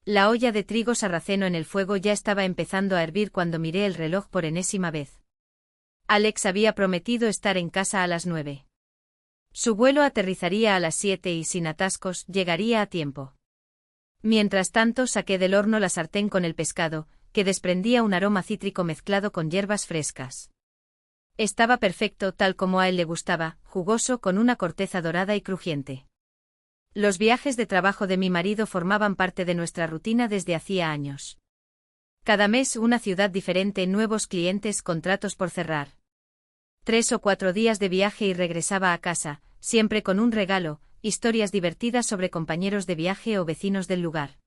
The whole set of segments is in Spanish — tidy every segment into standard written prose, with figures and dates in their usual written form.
La olla de trigo sarraceno en el fuego ya estaba empezando a hervir cuando miré el reloj por enésima vez. Alex había prometido estar en casa a las 9. Su vuelo aterrizaría a las 7 y sin atascos llegaría a tiempo. Mientras tanto saqué del horno la sartén con el pescado, que desprendía un aroma cítrico mezclado con hierbas frescas. Estaba perfecto tal como a él le gustaba, jugoso con una corteza dorada y crujiente. Los viajes de trabajo de mi marido formaban parte de nuestra rutina desde hacía años. Cada mes una ciudad diferente, nuevos clientes, contratos por cerrar. 3 o 4 días de viaje y regresaba a casa, siempre con un regalo, historias divertidas sobre compañeros de viaje o vecinos del lugar.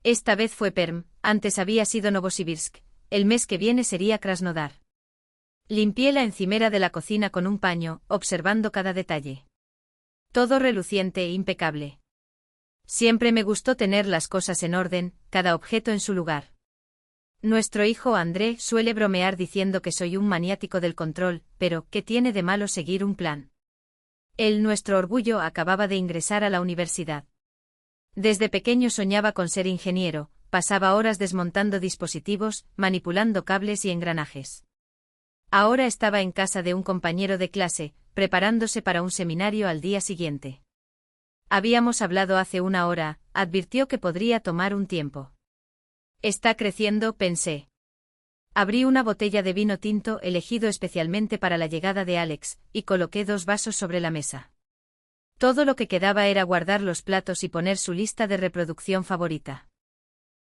Esta vez fue Perm, antes había sido Novosibirsk, el mes que viene sería Krasnodar. Limpié la encimera de la cocina con un paño, observando cada detalle. Todo reluciente e impecable. Siempre me gustó tener las cosas en orden, cada objeto en su lugar. Nuestro hijo André suele bromear diciendo que soy un maniático del control, pero ¿qué tiene de malo seguir un plan? Él, nuestro orgullo, acababa de ingresar a la universidad. Desde pequeño soñaba con ser ingeniero, pasaba horas desmontando dispositivos, manipulando cables y engranajes. Ahora estaba en casa de un compañero de clase, preparándose para un seminario al día siguiente. Habíamos hablado hace una hora, advirtió que podría tomar un tiempo. Está creciendo, pensé. Abrí una botella de vino tinto elegido especialmente para la llegada de Alex, y coloqué 2 vasos sobre la mesa. Todo lo que quedaba era guardar los platos y poner su lista de reproducción favorita.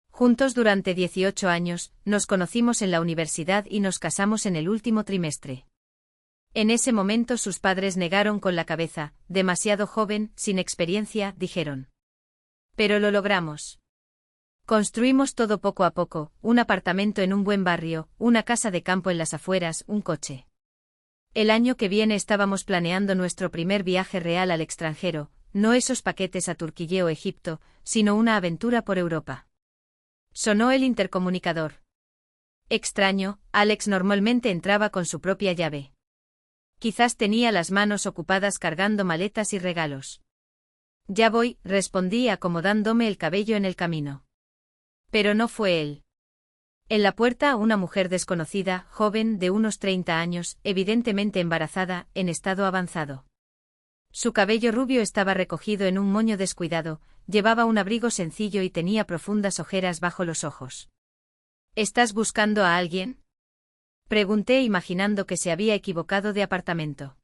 Juntos durante 18 años, nos conocimos en la universidad y nos casamos en el último trimestre. En ese momento sus padres negaron con la cabeza, demasiado joven, sin experiencia, dijeron. Pero lo logramos. Construimos todo poco a poco, un apartamento en un buen barrio, una casa de campo en las afueras, un coche. El año que viene estábamos planeando nuestro primer viaje real al extranjero, no esos paquetes a Turquía o Egipto, sino una aventura por Europa. Sonó el intercomunicador. Extraño, Alex normalmente entraba con su propia llave. Quizás tenía las manos ocupadas cargando maletas y regalos. Ya voy, respondí acomodándome el cabello en el camino. Pero no fue él. En la puerta una mujer desconocida, joven, de unos 30 años, evidentemente embarazada, en estado avanzado. Su cabello rubio estaba recogido en un moño descuidado, llevaba un abrigo sencillo y tenía profundas ojeras bajo los ojos. ¿Estás buscando a alguien? Pregunté imaginando que se había equivocado de apartamento.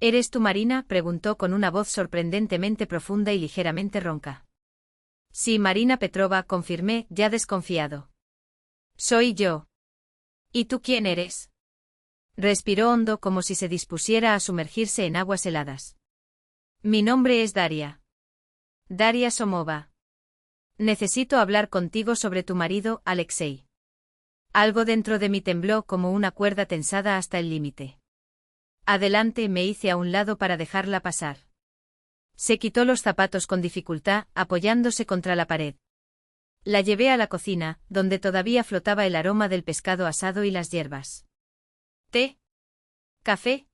¿Eres tú Marina?, preguntó con una voz sorprendentemente profunda y ligeramente ronca. Sí, Marina Petrova, confirmé, ya desconfiado. Soy yo. ¿Y tú quién eres? Respiró hondo como si se dispusiera a sumergirse en aguas heladas. Mi nombre es Daria. Daria Somova. Necesito hablar contigo sobre tu marido, Alexei. Algo dentro de mí tembló como una cuerda tensada hasta el límite. Adelante, me hice a un lado para dejarla pasar. Se quitó los zapatos con dificultad, apoyándose contra la pared. La llevé a la cocina, donde todavía flotaba el aroma del pescado asado y las hierbas. ¿Té? ¿Café?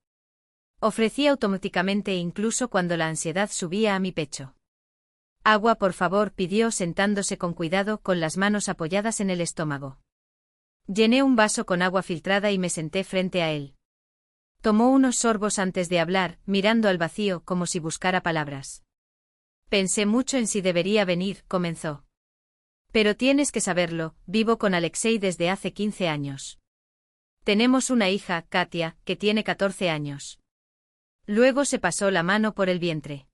Ofrecí automáticamente incluso cuando la ansiedad subía a mi pecho. Agua, por favor, pidió sentándose con cuidado con las manos apoyadas en el estómago. Llené un vaso con agua filtrada y me senté frente a él. Tomó unos sorbos antes de hablar, mirando al vacío como si buscara palabras. Pensé mucho en si debería venir, comenzó. Pero tienes que saberlo, vivo con Alexei desde hace 15 años. Tenemos una hija, Katia, que tiene 14 años. Luego se pasó la mano por el vientre.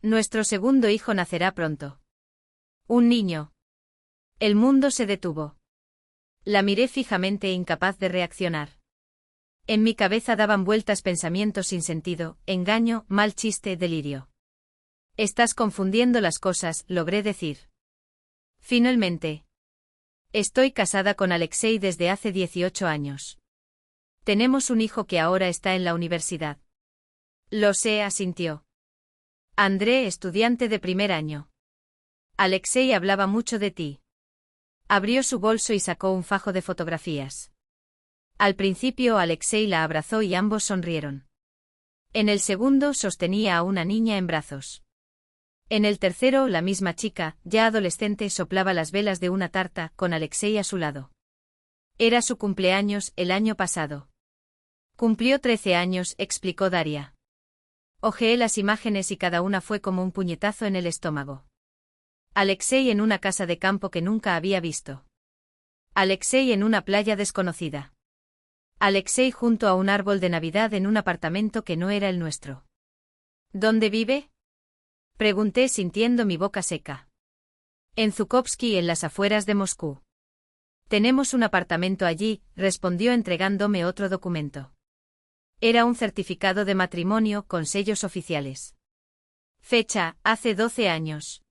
Nuestro segundo hijo nacerá pronto. Un niño. El mundo se detuvo. La miré fijamente, incapaz de reaccionar. En mi cabeza daban vueltas pensamientos sin sentido, engaño, mal chiste, delirio. Estás confundiendo las cosas, logré decir. Finalmente. Estoy casada con Alexei desde hace 18 años. Tenemos un hijo que ahora está en la universidad. Lo sé, asintió. André, estudiante de primer año. Alexei hablaba mucho de ti. Abrió su bolso y sacó un fajo de fotografías. Al principio Alexei la abrazó y ambos sonrieron. En el segundo sostenía a una niña en brazos. En el tercero, la misma chica, ya adolescente, soplaba las velas de una tarta, con Alexei a su lado. Era su cumpleaños el año pasado. Cumplió 13 años, explicó Daria. Ojeé las imágenes y cada una fue como un puñetazo en el estómago. Alexei en una casa de campo que nunca había visto. Alexei en una playa desconocida. Alexei junto a un árbol de Navidad en un apartamento que no era el nuestro. ¿Dónde vive? Pregunté sintiendo mi boca seca. En Zhukovsky, en las afueras de Moscú. Tenemos un apartamento allí, respondió entregándome otro documento. Era un certificado de matrimonio con sellos oficiales. Fecha, hace 12 años.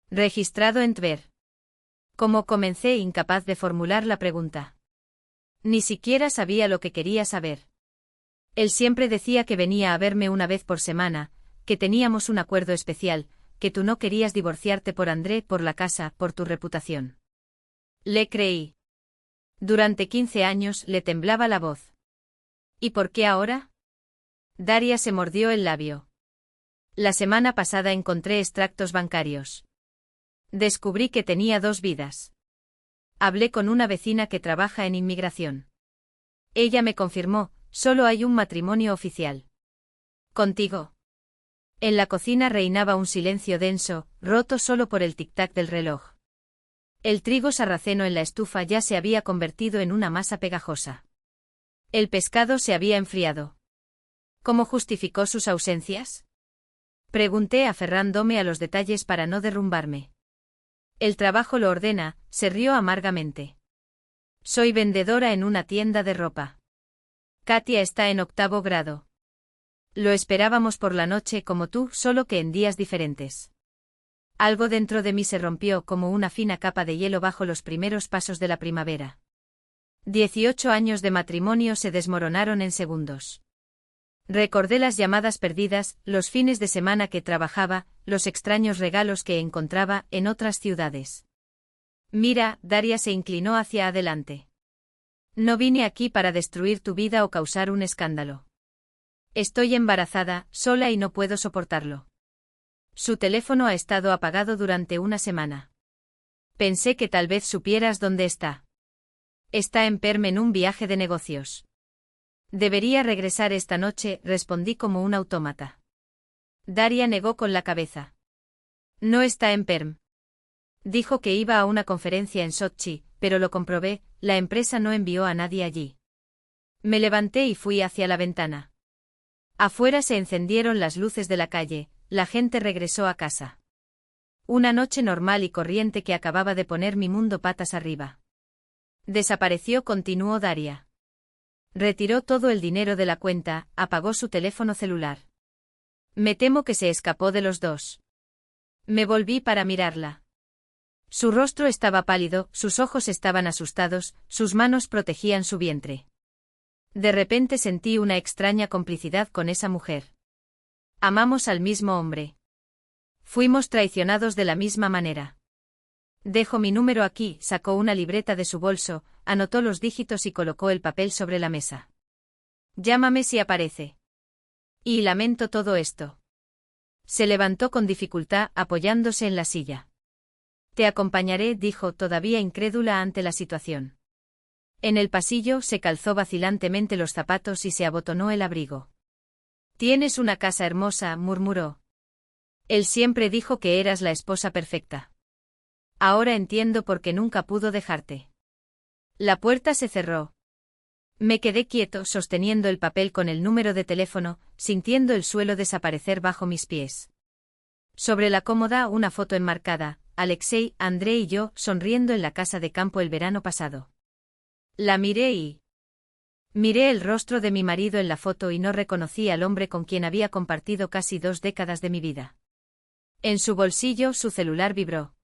Registrado en Tver. Como comencé incapaz de formular la pregunta. Ni siquiera sabía lo que quería saber. Él siempre decía que venía a verme una vez por semana, que teníamos un acuerdo especial, que tú no querías divorciarte por André, por la casa, por tu reputación. Le creí. Durante 15 años le temblaba la voz. ¿Y por qué ahora? Daria se mordió el labio. La semana pasada encontré extractos bancarios. Descubrí que tenía 2 vidas. Hablé con una vecina que trabaja en inmigración. Ella me confirmó, solo hay un matrimonio oficial. ¿Contigo? En la cocina reinaba un silencio denso, roto solo por el tic-tac del reloj. El trigo sarraceno en la estufa ya se había convertido en una masa pegajosa. El pescado se había enfriado. ¿Cómo justificó sus ausencias? Pregunté aferrándome a los detalles para no derrumbarme. El trabajo lo ordena, se rió amargamente. Soy vendedora en una tienda de ropa. Katia está en 8º grado. Lo esperábamos por la noche como tú, solo que en días diferentes. Algo dentro de mí se rompió como una fina capa de hielo bajo los primeros pasos de la primavera. 18 años de matrimonio se desmoronaron en segundos. Recordé las llamadas perdidas, los fines de semana que trabajaba, los extraños regalos que encontraba en otras ciudades. Mira, Daria se inclinó hacia adelante. No vine aquí para destruir tu vida o causar un escándalo. Estoy embarazada, sola y no puedo soportarlo. Su teléfono ha estado apagado durante una semana. Pensé que tal vez supieras dónde está. Está en Perm en un viaje de negocios. Debería regresar esta noche, respondí como un autómata. Daria negó con la cabeza. No está en Perm. Dijo que iba a una conferencia en Sochi, pero lo comprobé, la empresa no envió a nadie allí. Me levanté y fui hacia la ventana. Afuera se encendieron las luces de la calle, la gente regresó a casa. Una noche normal y corriente que acababa de poner mi mundo patas arriba. Desapareció, continuó Daria. Retiró todo el dinero de la cuenta, apagó su teléfono celular. Me temo que se escapó de los dos. Me volví para mirarla. Su rostro estaba pálido, sus ojos estaban asustados, sus manos protegían su vientre. De repente sentí una extraña complicidad con esa mujer. Amamos al mismo hombre. Fuimos traicionados de la misma manera. Dejo mi número aquí, sacó una libreta de su bolso, anotó los dígitos y colocó el papel sobre la mesa. Llámame si aparece. Y lamento todo esto. Se levantó con dificultad, apoyándose en la silla. Te acompañaré, dijo, todavía incrédula ante la situación. En el pasillo se calzó vacilantemente los zapatos y se abotonó el abrigo. Tienes una casa hermosa, murmuró. Él siempre dijo que eras la esposa perfecta. Ahora entiendo por qué nunca pudo dejarte. La puerta se cerró. Me quedé quieto, sosteniendo el papel con el número de teléfono, sintiendo el suelo desaparecer bajo mis pies. Sobre la cómoda una foto enmarcada, Alexei, André y yo, sonriendo en la casa de campo el verano pasado. La miré y... Miré el rostro de mi marido en la foto y no reconocí al hombre con quien había compartido casi 2 décadas de mi vida. En su bolsillo su celular vibró.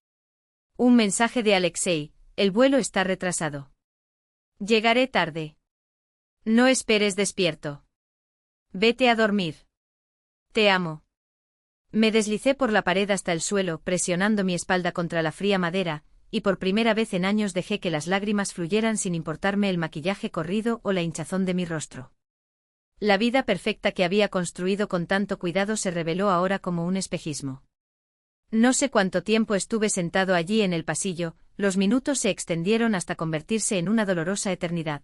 Un mensaje de Alexei, el vuelo está retrasado. Llegaré tarde. No esperes despierto. Vete a dormir. Te amo. Me deslicé por la pared hasta el suelo, presionando mi espalda contra la fría madera, y por primera vez en años dejé que las lágrimas fluyeran sin importarme el maquillaje corrido o la hinchazón de mi rostro. La vida perfecta que había construido con tanto cuidado se reveló ahora como un espejismo. No sé cuánto tiempo estuve sentado allí en el pasillo, los minutos se extendieron hasta convertirse en una dolorosa eternidad.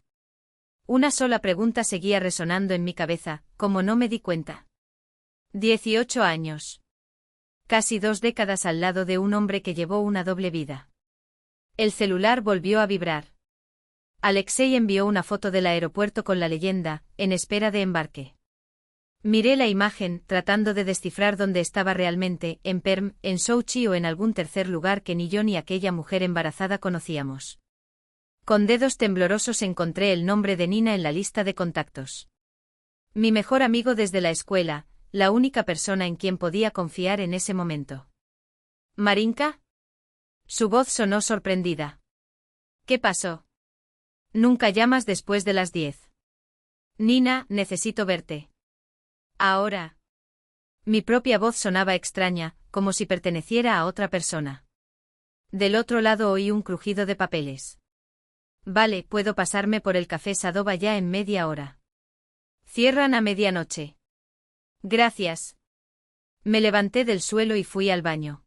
Una sola pregunta seguía resonando en mi cabeza, ¿cómo no me di cuenta? 18 años. Casi 2 décadas al lado de un hombre que llevó una doble vida. El celular volvió a vibrar. Alexei envió una foto del aeropuerto con la leyenda, en espera de embarque. Miré la imagen, tratando de descifrar dónde estaba realmente, en Perm, en Sochi o en algún tercer lugar que ni yo ni aquella mujer embarazada conocíamos. Con dedos temblorosos encontré el nombre de Nina en la lista de contactos. Mi mejor amigo desde la escuela, la única persona en quien podía confiar en ese momento. ¿Marinka? Su voz sonó sorprendida. ¿Qué pasó? Nunca llamas después de las 10. Nina, necesito verte. Ahora. Mi propia voz sonaba extraña, como si perteneciera a otra persona. Del otro lado oí un crujido de papeles. Vale, puedo pasarme por el café Sadova ya en media hora. Cierran a medianoche. Gracias. Me levanté del suelo y fui al baño.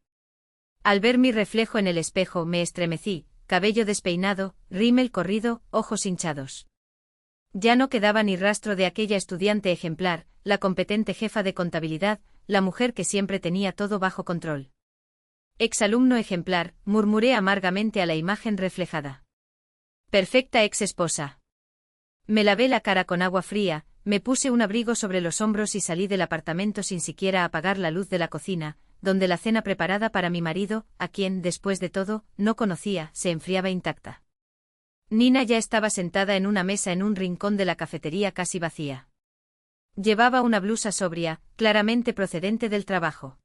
Al ver mi reflejo en el espejo me estremecí, cabello despeinado, rímel corrido, ojos hinchados. Ya no quedaba ni rastro de aquella estudiante ejemplar, la competente jefa de contabilidad, la mujer que siempre tenía todo bajo control. Exalumno ejemplar, murmuré amargamente a la imagen reflejada. Perfecta ex esposa. Me lavé la cara con agua fría, me puse un abrigo sobre los hombros y salí del apartamento sin siquiera apagar la luz de la cocina, donde la cena preparada para mi marido, a quien, después de todo, no conocía, se enfriaba intacta. Nina ya estaba sentada en una mesa en un rincón de la cafetería casi vacía. Llevaba una blusa sobria, claramente procedente del trabajo.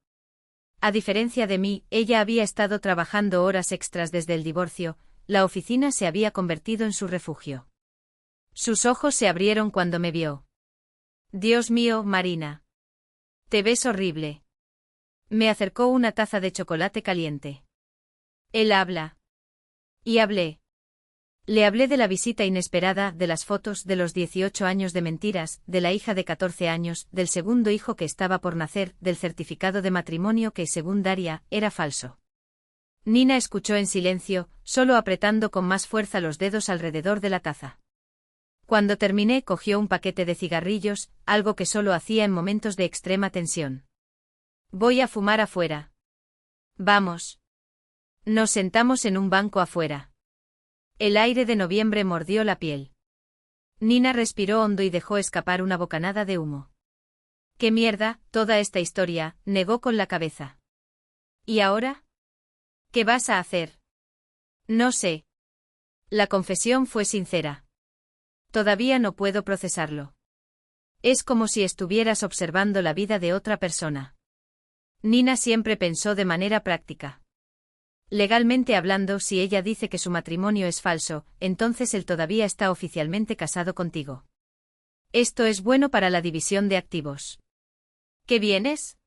A diferencia de mí, ella había estado trabajando horas extras desde el divorcio, la oficina se había convertido en su refugio. Sus ojos se abrieron cuando me vio. Dios mío, Marina. Te ves horrible. Me acercó una taza de chocolate caliente. Él habla. Y hablé. Le hablé de la visita inesperada, de las fotos, de los 18 años de mentiras, de la hija de 14 años, del segundo hijo que estaba por nacer, del certificado de matrimonio que, según Daria, era falso. Nina escuchó en silencio, solo apretando con más fuerza los dedos alrededor de la taza. Cuando terminé, cogió un paquete de cigarrillos, algo que solo hacía en momentos de extrema tensión. Voy a fumar afuera. Vamos. Nos sentamos en un banco afuera. El aire de noviembre mordió la piel. Nina respiró hondo y dejó escapar una bocanada de humo. «¿Qué mierda, toda esta historia?», negó con la cabeza. «¿Y ahora? ¿Qué vas a hacer?» «No sé». La confesión fue sincera. «Todavía no puedo procesarlo. Es como si estuvieras observando la vida de otra persona». Nina siempre pensó de manera práctica. Legalmente hablando, si ella dice que su matrimonio es falso, entonces él todavía está oficialmente casado contigo. Esto es bueno para la división de activos. ¿Qué vienes?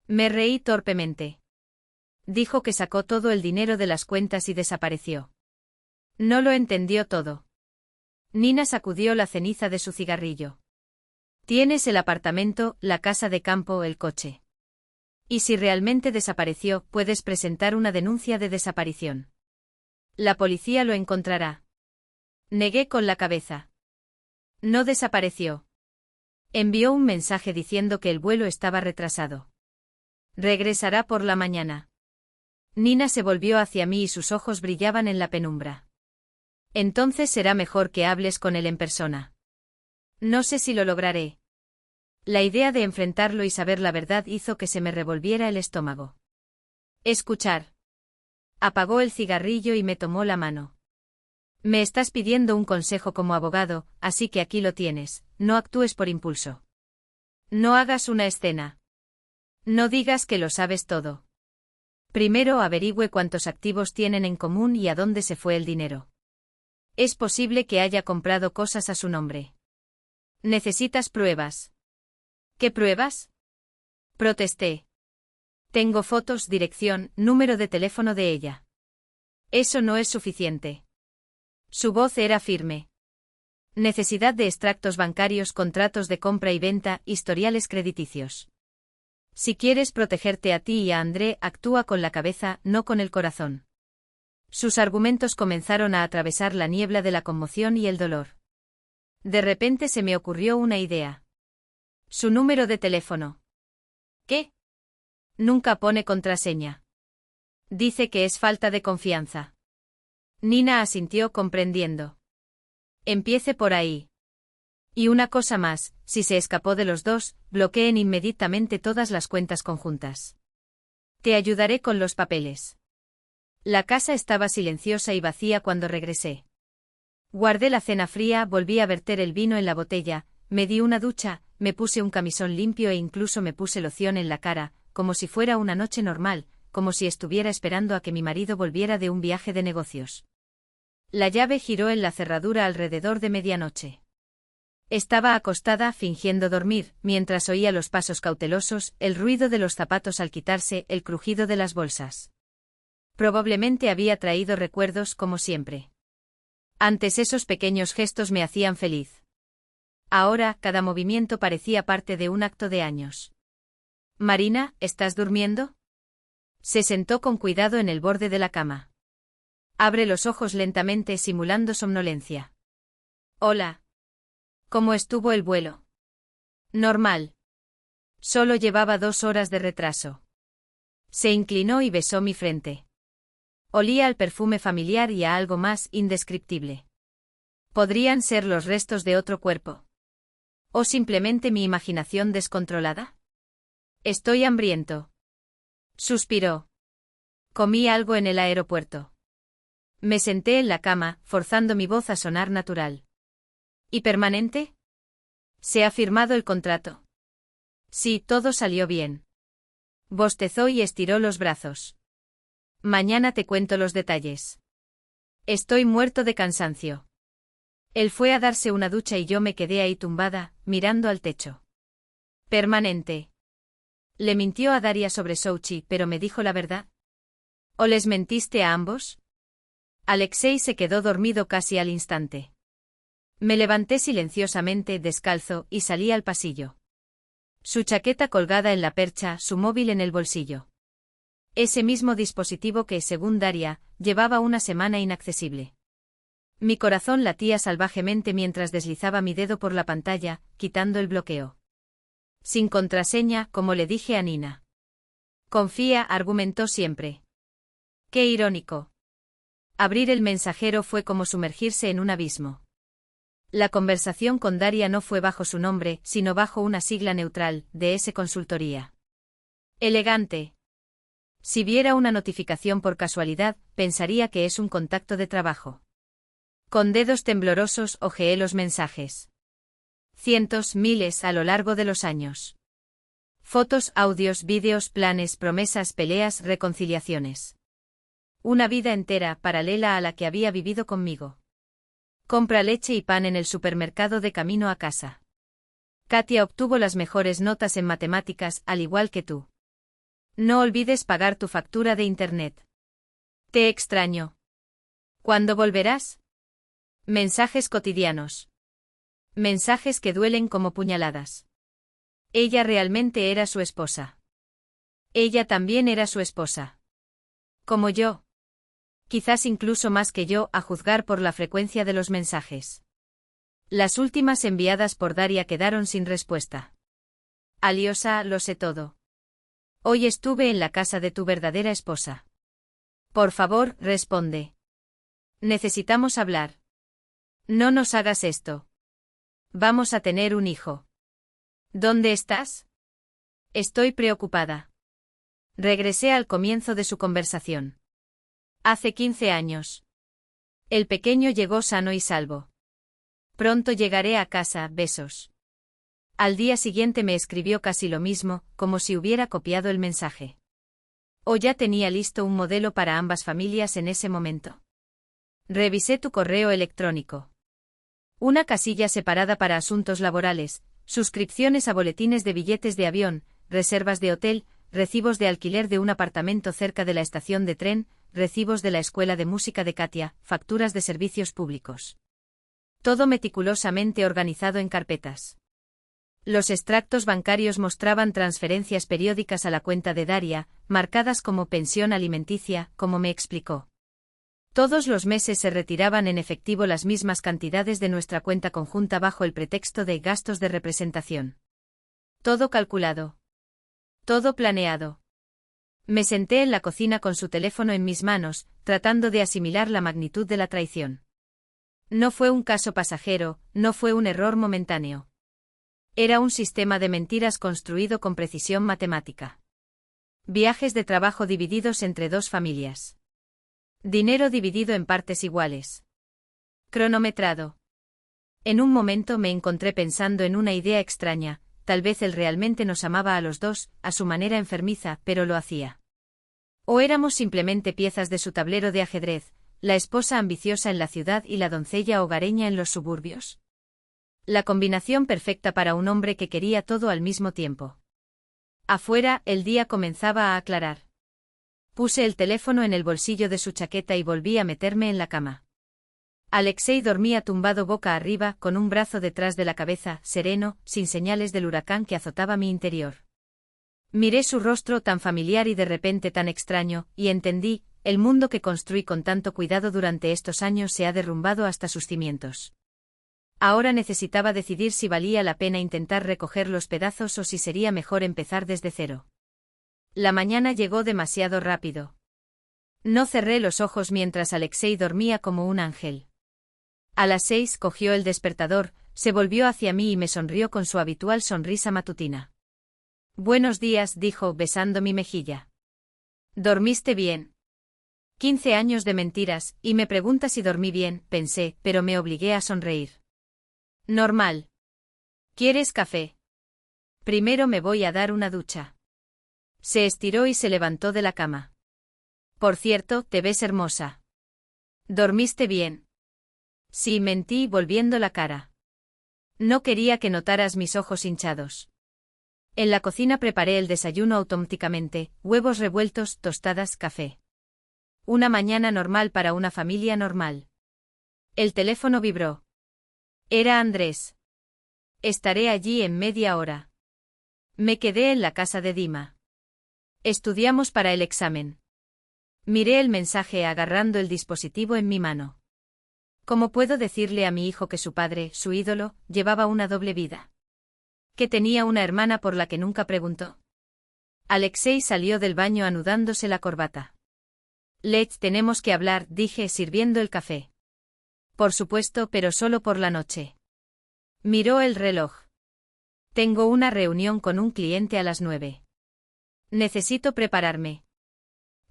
Me reí torpemente. Dijo que sacó todo el dinero de las cuentas y desapareció. No lo entendió todo. Nina sacudió la ceniza de su cigarrillo. Tienes el apartamento, la casa de campo, el coche. Y si realmente desapareció, puedes presentar una denuncia de desaparición. La policía lo encontrará. Negué con la cabeza. No desapareció. Envió un mensaje diciendo que el vuelo estaba retrasado. Regresará por la mañana. Nina se volvió hacia mí y sus ojos brillaban en la penumbra. Entonces será mejor que hables con él en persona. No sé si lo lograré. La idea de enfrentarlo y saber la verdad hizo que se me revolviera el estómago. Escuchar. Apagó el cigarrillo y me tomó la mano. Me estás pidiendo un consejo como abogado, así que aquí lo tienes, no actúes por impulso. No hagas una escena. No digas que lo sabes todo. Primero averigüe cuántos activos tienen en común y a dónde se fue el dinero. Es posible que haya comprado cosas a su nombre. Necesitas pruebas. ¿Qué pruebas? Protesté. Tengo fotos, dirección, número de teléfono de ella. Eso no es suficiente. Su voz era firme. Necesidad de extractos bancarios, contratos de compra y venta, historiales crediticios. Si quieres protegerte a ti y a André, actúa con la cabeza, no con el corazón. Sus argumentos comenzaron a atravesar la niebla de la conmoción y el dolor. De repente se me ocurrió una idea. Su número de teléfono. ¿Qué? Nunca pone contraseña. Dice que es falta de confianza. Nina asintió comprendiendo. Empiece por ahí. Y una cosa más, si se escapó de los dos, bloqueen inmediatamente todas las cuentas conjuntas. Te ayudaré con los papeles. La casa estaba silenciosa y vacía cuando regresé. Guardé la cena fría, volví a verter el vino en la botella, me di una ducha, me puse un camisón limpio e incluso me puse loción en la cara, como si fuera una noche normal, como si estuviera esperando a que mi marido volviera de un viaje de negocios. La llave giró en la cerradura alrededor de medianoche. Estaba acostada fingiendo dormir, mientras oía los pasos cautelosos, el ruido de los zapatos al quitarse, el crujido de las bolsas. Probablemente había traído recuerdos como siempre. Antes esos pequeños gestos me hacían feliz. Ahora, cada movimiento parecía parte de un acto de años. Marina, ¿estás durmiendo? Se sentó con cuidado en el borde de la cama. Abre los ojos lentamente simulando somnolencia. Hola. ¿Cómo estuvo el vuelo? Normal. Solo llevaba 2 horas de retraso. Se inclinó y besó mi frente. Olía al perfume familiar y a algo más indescriptible. ¿Podrían ser los restos de otro cuerpo? ¿O simplemente mi imaginación descontrolada? Estoy hambriento. Suspiró. Comí algo en el aeropuerto. Me senté en la cama, forzando mi voz a sonar natural. ¿Y permanente? ¿Se ha firmado el contrato? Sí, todo salió bien. Bostezó y estiró los brazos. Mañana te cuento los detalles. Estoy muerto de cansancio. Él fue a darse una ducha y yo me quedé ahí tumbada, mirando al techo. Permanente. Le mintió a Daria sobre Sochi, pero me dijo la verdad. ¿O les mentiste a ambos? Alexei se quedó dormido casi al instante. Me levanté silenciosamente, descalzo, y salí al pasillo. Su chaqueta colgada en la percha, su móvil en el bolsillo. Ese mismo dispositivo que, según Daria, llevaba una semana inaccesible. Mi corazón latía salvajemente mientras deslizaba mi dedo por la pantalla, quitando el bloqueo. Sin contraseña, como le dije a Nina. Confía, argumentó siempre. Qué irónico. Abrir el mensajero fue como sumergirse en un abismo. La conversación con Daria no fue bajo su nombre, sino bajo una sigla neutral, DS Consultoría. Elegante. Si viera una notificación por casualidad, pensaría que es un contacto de trabajo. Con dedos temblorosos hojeé los mensajes. Cientos, miles a lo largo de los años. Fotos, audios, vídeos, planes, promesas, peleas, reconciliaciones. Una vida entera paralela a la que había vivido conmigo. Compra leche y pan en el supermercado de camino a casa. Katia obtuvo las mejores notas en matemáticas, al igual que tú. No olvides pagar tu factura de internet. Te extraño. ¿Cuándo volverás? Mensajes cotidianos. Mensajes que duelen como puñaladas. Ella realmente era su esposa. Ella también era su esposa. Como yo. Quizás incluso más que yo, a juzgar por la frecuencia de los mensajes. Las últimas enviadas por Daria quedaron sin respuesta. Aliosa, lo sé todo. Hoy estuve en la casa de tu verdadera esposa. Por favor, responde. Necesitamos hablar. No nos hagas esto. Vamos a tener un hijo. ¿Dónde estás? Estoy preocupada. Regresé al comienzo de su conversación. Hace 15 años. El pequeño llegó sano y salvo. Pronto llegaré a casa, besos. Al día siguiente me escribió casi lo mismo, como si hubiera copiado el mensaje. ¿O ya tenía listo un modelo para ambas familias en ese momento? Revisé tu correo electrónico. Una casilla separada para asuntos laborales, suscripciones a boletines de billetes de avión, reservas de hotel, recibos de alquiler de un apartamento cerca de la estación de tren, recibos de la escuela de música de Katia, facturas de servicios públicos. Todo meticulosamente organizado en carpetas. Los extractos bancarios mostraban transferencias periódicas a la cuenta de Daria, marcadas como pensión alimenticia, como me explicó. Todos los meses se retiraban en efectivo las mismas cantidades de nuestra cuenta conjunta bajo el pretexto de gastos de representación. Todo calculado. Todo planeado. Me senté en la cocina con su teléfono en mis manos, tratando de asimilar la magnitud de la traición. No fue un caso pasajero, no fue un error momentáneo. Era un sistema de mentiras construido con precisión matemática. Viajes de trabajo divididos entre dos familias. Dinero dividido en partes iguales. Cronometrado. En un momento me encontré pensando en una idea extraña, tal vez él realmente nos amaba a los dos, a su manera enfermiza, pero lo hacía. O éramos simplemente piezas de su tablero de ajedrez, la esposa ambiciosa en la ciudad y la doncella hogareña en los suburbios. La combinación perfecta para un hombre que quería todo al mismo tiempo. Afuera, el día comenzaba a aclarar. Puse el teléfono en el bolsillo de su chaqueta y volví a meterme en la cama. Alexei dormía tumbado boca arriba, con un brazo detrás de la cabeza, sereno, sin señales del huracán que azotaba mi interior. Miré su rostro tan familiar y de repente tan extraño, y entendí, el mundo que construí con tanto cuidado durante estos años se ha derrumbado hasta sus cimientos. Ahora necesitaba decidir si valía la pena intentar recoger los pedazos o si sería mejor empezar desde cero. La mañana llegó demasiado rápido. No cerré los ojos mientras Alexei dormía como un ángel. A las 6 cogió el despertador, se volvió hacia mí y me sonrió con su habitual sonrisa matutina. «Buenos días», dijo, besando mi mejilla. «¿Dormiste bien?» 15 años de mentiras, y me pregunta si dormí bien, pensé, pero me obligué a sonreír. Normal. ¿Quieres café? Primero me voy a dar una ducha. Se estiró y se levantó de la cama. Por cierto, te ves hermosa. ¿Dormiste bien? Sí, mentí, volviendo la cara. No quería que notaras mis ojos hinchados. En la cocina preparé el desayuno automáticamente, huevos revueltos, tostadas, café. Una mañana normal para una familia normal. El teléfono vibró. Era Andrés. Estaré allí en media hora. Me quedé en la casa de Dima. Estudiamos para el examen. Miré el mensaje agarrando el dispositivo en mi mano. ¿Cómo puedo decirle a mi hijo que su padre, su ídolo, llevaba una doble vida? Que tenía una hermana por la que nunca preguntó. Alexei salió del baño anudándose la corbata. Lech, tenemos que hablar, dije sirviendo el café. Por supuesto, pero solo por la noche. Miró el reloj. Tengo una reunión con un cliente a las 9. Necesito prepararme.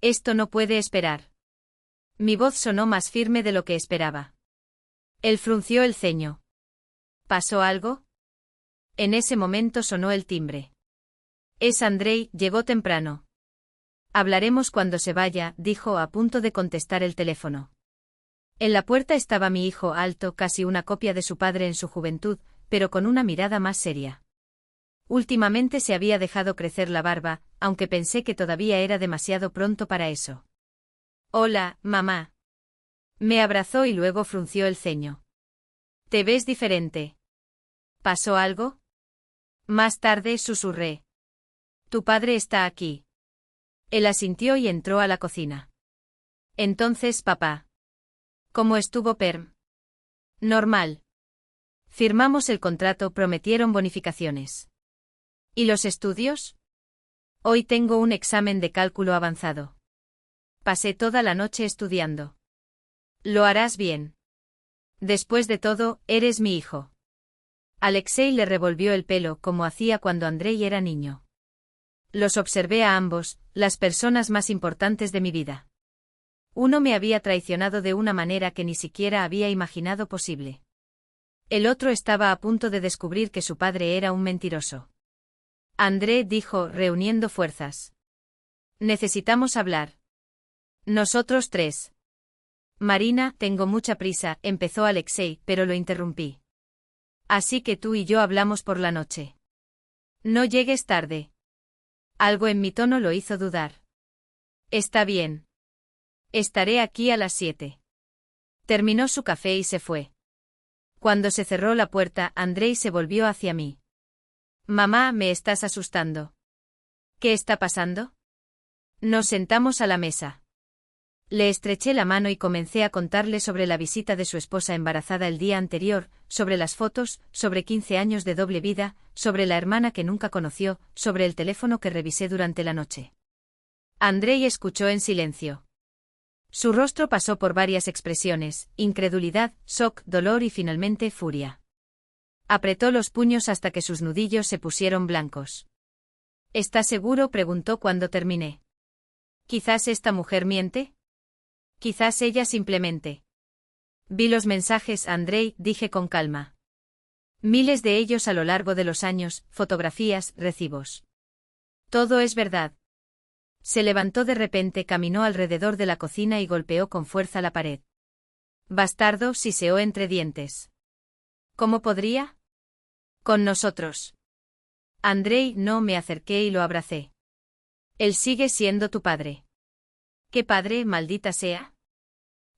Esto no puede esperar. Mi voz sonó más firme de lo que esperaba. Él frunció el ceño. ¿Pasó algo? En ese momento sonó el timbre. Es Andrei, llegó temprano. Hablaremos cuando se vaya, dijo a punto de contestar el teléfono. En la puerta estaba mi hijo alto, casi una copia de su padre en su juventud, pero con una mirada más seria. Últimamente se había dejado crecer la barba, aunque pensé que todavía era demasiado pronto para eso. Hola, mamá. Me abrazó y luego frunció el ceño. Te ves diferente. ¿Pasó algo? Más tarde susurré. Tu padre está aquí. Él asintió y entró a la cocina. Entonces, papá. ¿Cómo estuvo Perm? Normal. Firmamos el contrato, prometieron bonificaciones. ¿Y los estudios? Hoy tengo un examen de cálculo avanzado. Pasé toda la noche estudiando. Lo harás bien. Después de todo, eres mi hijo. Alexei le revolvió el pelo como hacía cuando Andrei era niño. Los observé a ambos, las personas más importantes de mi vida. Uno me había traicionado de una manera que ni siquiera había imaginado posible. El otro estaba a punto de descubrir que su padre era un mentiroso. André dijo, reuniendo fuerzas. Necesitamos hablar. Nosotros tres. Marina, tengo mucha prisa, empezó Alexei, pero lo interrumpí. Así que tú y yo hablamos por la noche. No llegues tarde. Algo en mi tono lo hizo dudar. Está bien. Estaré aquí a las 7. Terminó su café y se fue. Cuando se cerró la puerta, Andrei se volvió hacia mí. Mamá, me estás asustando. ¿Qué está pasando? Nos sentamos a la mesa. Le estreché la mano y comencé a contarle sobre la visita de su esposa embarazada el día anterior, sobre las fotos, sobre 15 años de doble vida, sobre la hermana que nunca conoció, sobre el teléfono que revisé durante la noche. Andrei escuchó en silencio. Su rostro pasó por varias expresiones: incredulidad, shock, dolor y finalmente furia. Apretó los puños hasta que sus nudillos se pusieron blancos. ¿Estás seguro?, preguntó cuando terminé. ¿Quizás esta mujer miente? Quizás ella simplemente. Vi los mensajes, Andrei, dije con calma. Miles de ellos a lo largo de los años, fotografías, recibos. Todo es verdad. Se levantó de repente, caminó alrededor de la cocina y golpeó con fuerza la pared. Bastardo, siseó entre dientes. ¿Cómo podría? Con nosotros. Andrei, no, me acerqué y lo abracé. Él sigue siendo tu padre. ¿Qué padre, maldita sea?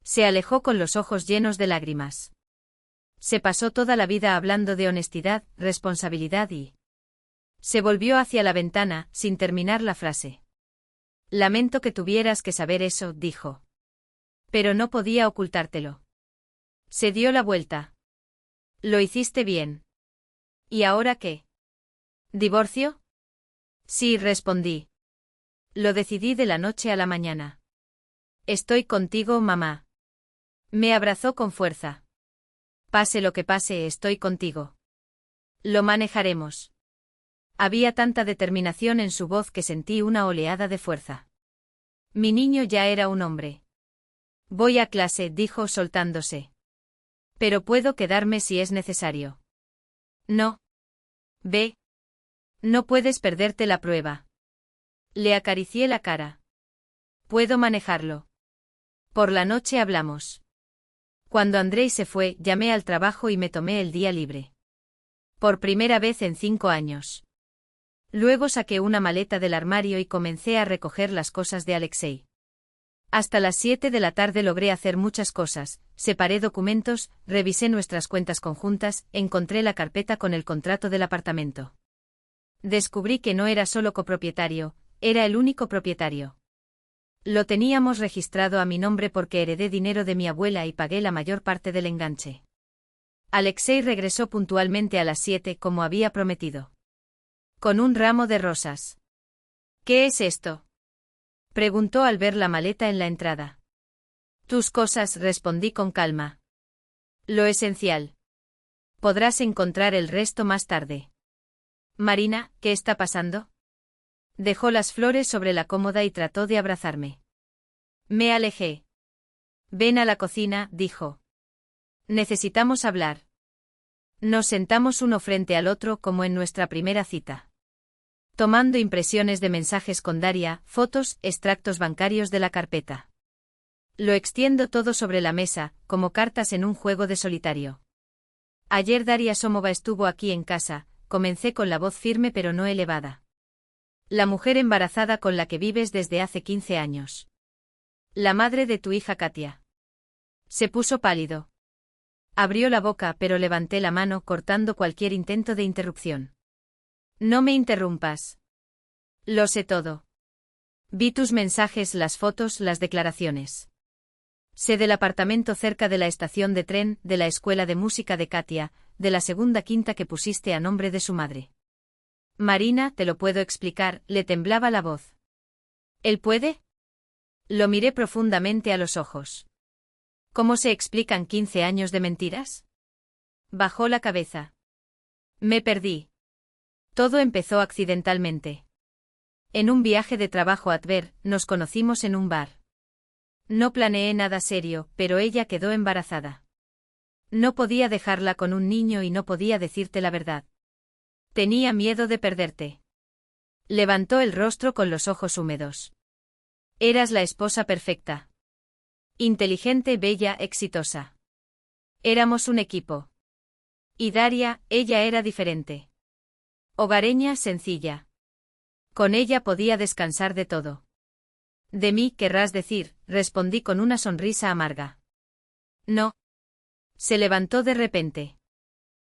Se alejó con los ojos llenos de lágrimas. Se pasó toda la vida hablando de honestidad, responsabilidad y... Se volvió hacia la ventana, sin terminar la frase. Lamento que tuvieras que saber eso, dijo. Pero no podía ocultártelo. Se dio la vuelta. Lo hiciste bien. ¿Y ahora qué? ¿Divorcio? Sí, respondí. Lo decidí de la noche a la mañana. Estoy contigo, mamá. Me abrazó con fuerza. Pase lo que pase, estoy contigo. Lo manejaremos. Había tanta determinación en su voz que sentí una oleada de fuerza. Mi niño ya era un hombre. Voy a clase, dijo soltándose. Pero puedo quedarme si es necesario. No. Ve. No puedes perderte la prueba. Le acaricié la cara. Puedo manejarlo. Por la noche hablamos. Cuando Andrei se fue, llamé al trabajo y me tomé el día libre. Por primera vez en 5 años. Luego saqué una maleta del armario y comencé a recoger las cosas de Alexei. Hasta las 7 de la tarde logré hacer muchas cosas: separé documentos, revisé nuestras cuentas conjuntas, encontré la carpeta con el contrato del apartamento. Descubrí que no era solo copropietario, era el único propietario. Lo teníamos registrado a mi nombre porque heredé dinero de mi abuela y pagué la mayor parte del enganche. Alexei regresó puntualmente a las 7 como había prometido. Con un ramo de rosas. ¿Qué es esto?, preguntó al ver la maleta en la entrada. Tus cosas, respondí con calma. Lo esencial. Podrás encontrar el resto más tarde. Marina, ¿qué está pasando? Dejó las flores sobre la cómoda y trató de abrazarme. Me alejé. Ven a la cocina, dijo. Necesitamos hablar. Nos sentamos uno frente al otro como en nuestra primera cita. Tomando impresiones de mensajes con Daria, fotos, extractos bancarios de la carpeta. Lo extiendo todo sobre la mesa, como cartas en un juego de solitario. Ayer Daria Somova estuvo aquí en casa, comencé con la voz firme pero no elevada. La mujer embarazada con la que vives desde hace 15 años. La madre de tu hija Katia. Se puso pálido. Abrió la boca pero levanté la mano cortando cualquier intento de interrupción. No me interrumpas. Lo sé todo. Vi tus mensajes, las fotos, las declaraciones. Sé del apartamento cerca de la estación de tren, de la escuela de música de Katia, de la segunda quinta que pusiste a nombre de su madre. Marina, te lo puedo explicar, le temblaba la voz. ¿Él puede? Lo miré profundamente a los ojos. ¿Cómo se explican 15 años de mentiras? Bajó la cabeza. Me perdí. Todo empezó accidentalmente. En un viaje de trabajo a Tver, nos conocimos en un bar. No planeé nada serio, pero ella quedó embarazada. No podía dejarla con un niño y no podía decirte la verdad. Tenía miedo de perderte. Levantó el rostro con los ojos húmedos. Eras la esposa perfecta. Inteligente, bella, exitosa. Éramos un equipo. Y Daria, ella era diferente. Hogareña, sencilla. Con ella podía descansar de todo. De mí, querrás decir, respondí con una sonrisa amarga. No. Se levantó de repente.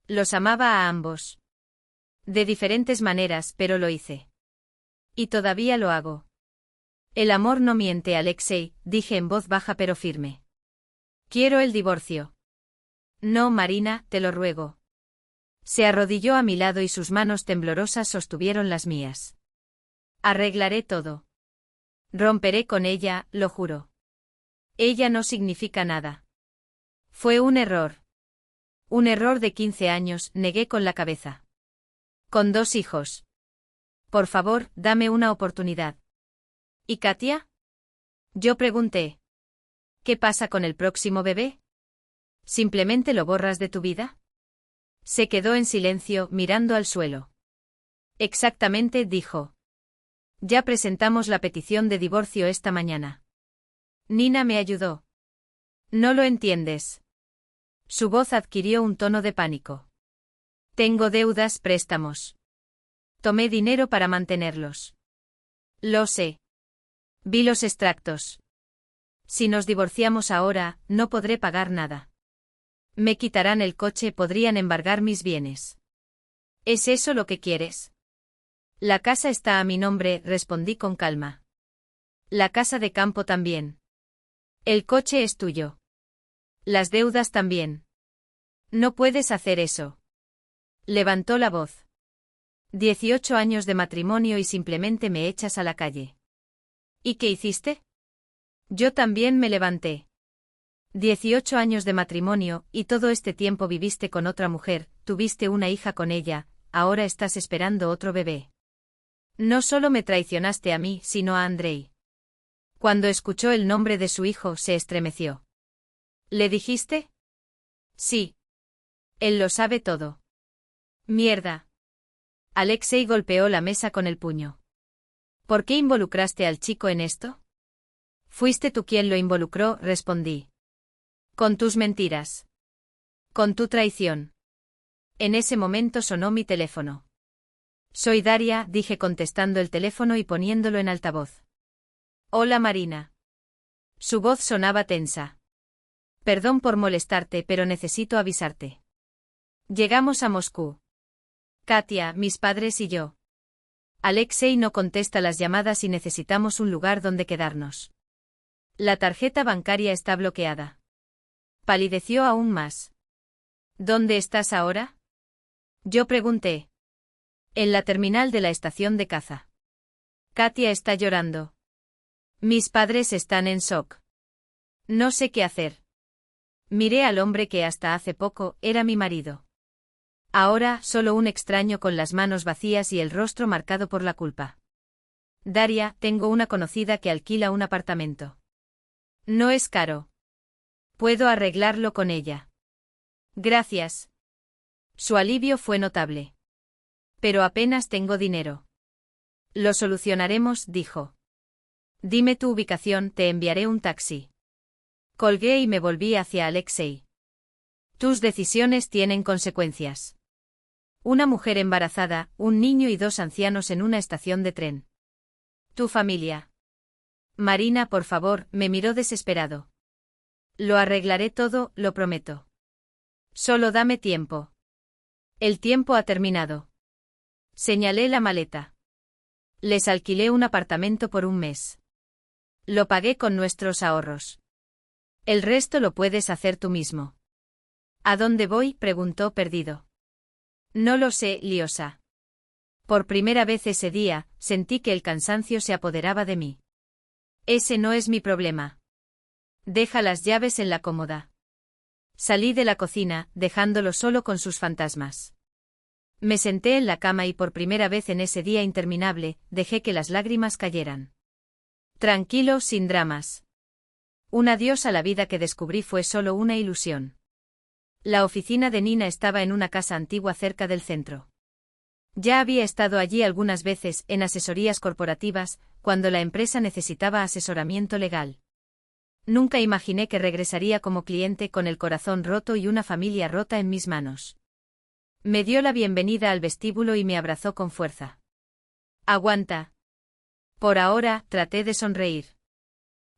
Los amaba a ambos. De diferentes maneras, pero lo hice. Y todavía lo hago. El amor no miente, Alexei, dije en voz baja pero firme. Quiero el divorcio. No, Marina, te lo ruego. Se arrodilló a mi lado y sus manos temblorosas sostuvieron las mías. Arreglaré todo. Romperé con ella, lo juro. Ella no significa nada. Fue un error. Un error de 15 años, negué con la cabeza. Con 2 hijos. Por favor, dame una oportunidad. ¿Y Katia? Yo pregunté. ¿Qué pasa con el próximo bebé? ¿Simplemente lo borras de tu vida? Se quedó en silencio, mirando al suelo. Exactamente, dijo. Ya presentamos la petición de divorcio esta mañana. Nina me ayudó. No lo entiendes. Su voz adquirió un tono de pánico. Tengo deudas, préstamos. Tomé dinero para mantenerlos. Lo sé. Vi los extractos. Si nos divorciamos ahora, no podré pagar nada. Me quitarán el coche, podrían embargar mis bienes. ¿Es eso lo que quieres? La casa está a mi nombre, respondí con calma. La casa de campo también. El coche es tuyo. Las deudas también. No puedes hacer eso. Levantó la voz. 18 años de matrimonio y simplemente me echas a la calle. ¿Y qué hiciste? Yo también me levanté. 18 años de matrimonio, y todo este tiempo viviste con otra mujer, tuviste una hija con ella, ahora estás esperando otro bebé. No solo me traicionaste a mí, sino a Andrei. Cuando escuchó el nombre de su hijo, se estremeció. ¿Le dijiste? Sí. Él lo sabe todo. Mierda. Alexei golpeó la mesa con el puño. ¿Por qué involucraste al chico en esto? Fuiste tú quien lo involucró, respondí. Con tus mentiras. Con tu traición. En ese momento sonó mi teléfono. Soy Daria, dije contestando el teléfono y poniéndolo en altavoz. Hola Marina. Su voz sonaba tensa. Perdón por molestarte, pero necesito avisarte. Llegamos a Moscú. Katia, mis padres y yo. Alexei no contesta las llamadas y necesitamos un lugar donde quedarnos. La tarjeta bancaria está bloqueada. Palideció aún más. ¿Dónde estás ahora? Yo pregunté. En la terminal de la estación de caza. Katia está llorando. Mis padres están en shock. No sé qué hacer. Miré al hombre que hasta hace poco era mi marido. Ahora, solo un extraño con las manos vacías y el rostro marcado por la culpa. Daria, tengo una conocida que alquila un apartamento. No es caro. Puedo arreglarlo con ella. Gracias. Su alivio fue notable. Pero apenas tengo dinero. Lo solucionaremos, dijo. Dime tu ubicación, te enviaré un taxi. Colgué y me volví hacia Alexei. Tus decisiones tienen consecuencias. Una mujer embarazada, un niño y 2 ancianos en una estación de tren. Tu familia. Marina, por favor, me miró desesperado. Lo arreglaré todo, lo prometo. Solo dame tiempo. El tiempo ha terminado. Señalé la maleta. Les alquilé un apartamento por un mes. Lo pagué con nuestros ahorros. El resto lo puedes hacer tú mismo. ¿A dónde voy?, preguntó perdido. No lo sé, Liosa. Por primera vez ese día, sentí que el cansancio se apoderaba de mí. Ese no es mi problema. Deja las llaves en la cómoda. Salí de la cocina, dejándolo solo con sus fantasmas. Me senté en la cama y por primera vez en ese día interminable, dejé que las lágrimas cayeran. Tranquilo, sin dramas. Un adiós a la vida que descubrí fue solo una ilusión. La oficina de Nina estaba en una casa antigua cerca del centro. Ya había estado allí algunas veces, en asesorías corporativas, cuando la empresa necesitaba asesoramiento legal. Nunca imaginé que regresaría como cliente con el corazón roto y una familia rota en mis manos. Me dio la bienvenida al vestíbulo y me abrazó con fuerza. Aguanta. Por ahora, traté de sonreír.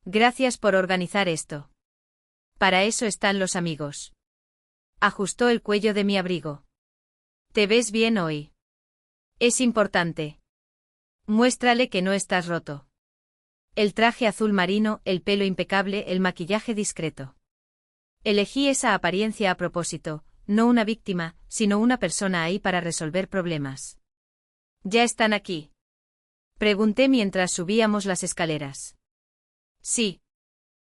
Gracias por organizar esto. Para eso están los amigos. Ajustó el cuello de mi abrigo. Te ves bien hoy. Es importante. Muéstrale que no estás roto. El traje azul marino, el pelo impecable, el maquillaje discreto. Elegí esa apariencia a propósito, no una víctima, sino una persona ahí para resolver problemas. ¿Ya están aquí? Pregunté mientras subíamos las escaleras. Sí.